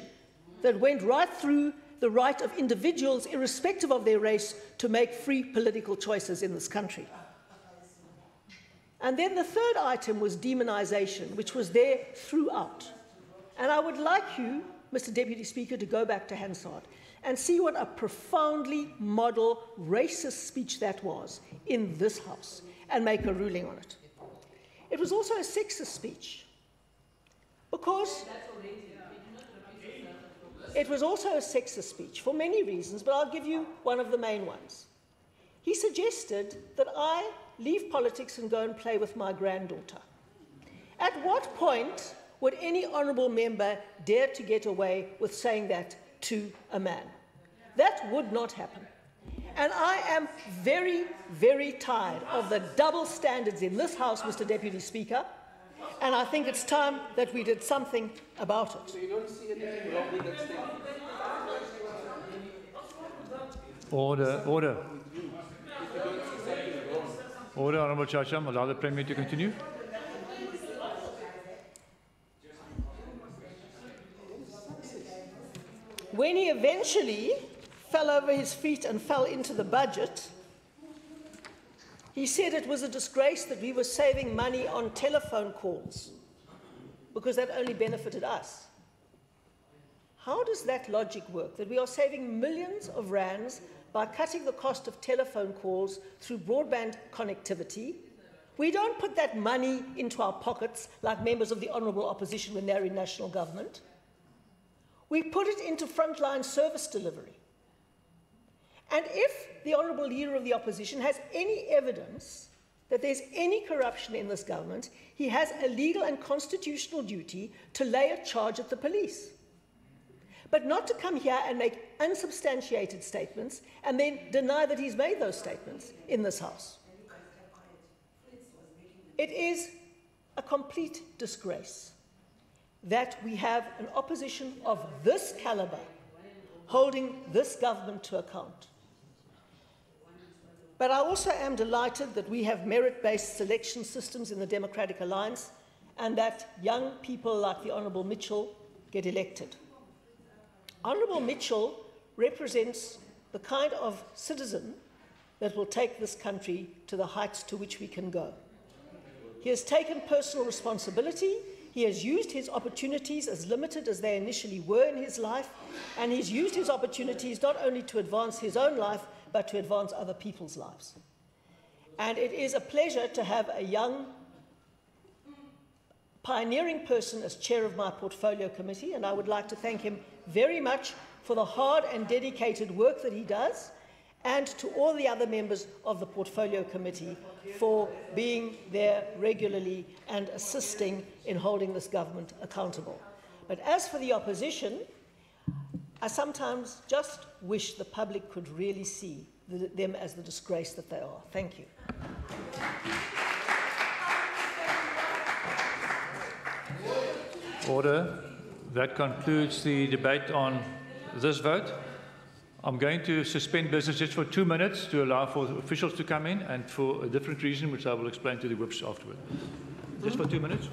that went right through the right of individuals, irrespective of their race, to make free political choices in this country. And then the third item was demonization, which was there throughout. And I would like you, Mr. Deputy Speaker, to go back to Hansard and see what a profoundly model racist speech that was in this House and make a ruling on it. It was also a sexist speech because it was also a sexist speech for many reasons, but I'll give you one of the main ones. He suggested that I leave politics and go and play with my granddaughter. At what point would any honourable member dare to get away with saying that to a man? That would not happen. And I am very, very tired of the double standards in this House, Mr. Deputy Speaker, and I think it's time that we did something about it. So you don't see anything wrong with that statement? Order, order. Order, Honourable Chacham. Allow the Premier to continue. When he eventually fell over his feet and fell into the budget, he said it was a disgrace that we were saving money on telephone calls because that only benefited us. How does that logic work, that we are saving millions of rands by cutting the cost of telephone calls through broadband connectivity? We don't put that money into our pockets like members of the Honourable Opposition when they're in national government. We put it into frontline service delivery. And if the Honourable Leader of the Opposition has any evidence that there's any corruption in this government, he has a legal and constitutional duty to lay a charge at the police. But not to come here and make unsubstantiated statements and then deny that he's made those statements in this House. It is a complete disgrace that we have an opposition of this calibre holding this government to account. But I also am delighted that we have merit-based selection systems in the Democratic Alliance and that young people like the Honourable Mitchell get elected. Honourable Mitchell represents the kind of citizen that will take this country to the heights to which we can go. He has taken personal responsibility. He has used his opportunities as limited as they initially were in his life, and he's used his opportunities not only to advance his own life, but to advance other people's lives. And it is a pleasure to have a young, pioneering person as chair of my portfolio committee, and I would like to thank him very much for the hard and dedicated work that he does, and to all the other members of the portfolio committee for being there regularly and assisting in holding this government accountable. But as for the opposition, I sometimes just wish the public could really see them as the disgrace that they are. Thank you. Order. That concludes the debate on this vote. I'm going to suspend business just for 2 minutes to allow for officials to come in and for a different reason, which I will explain to the whips afterward. Just for 2 minutes.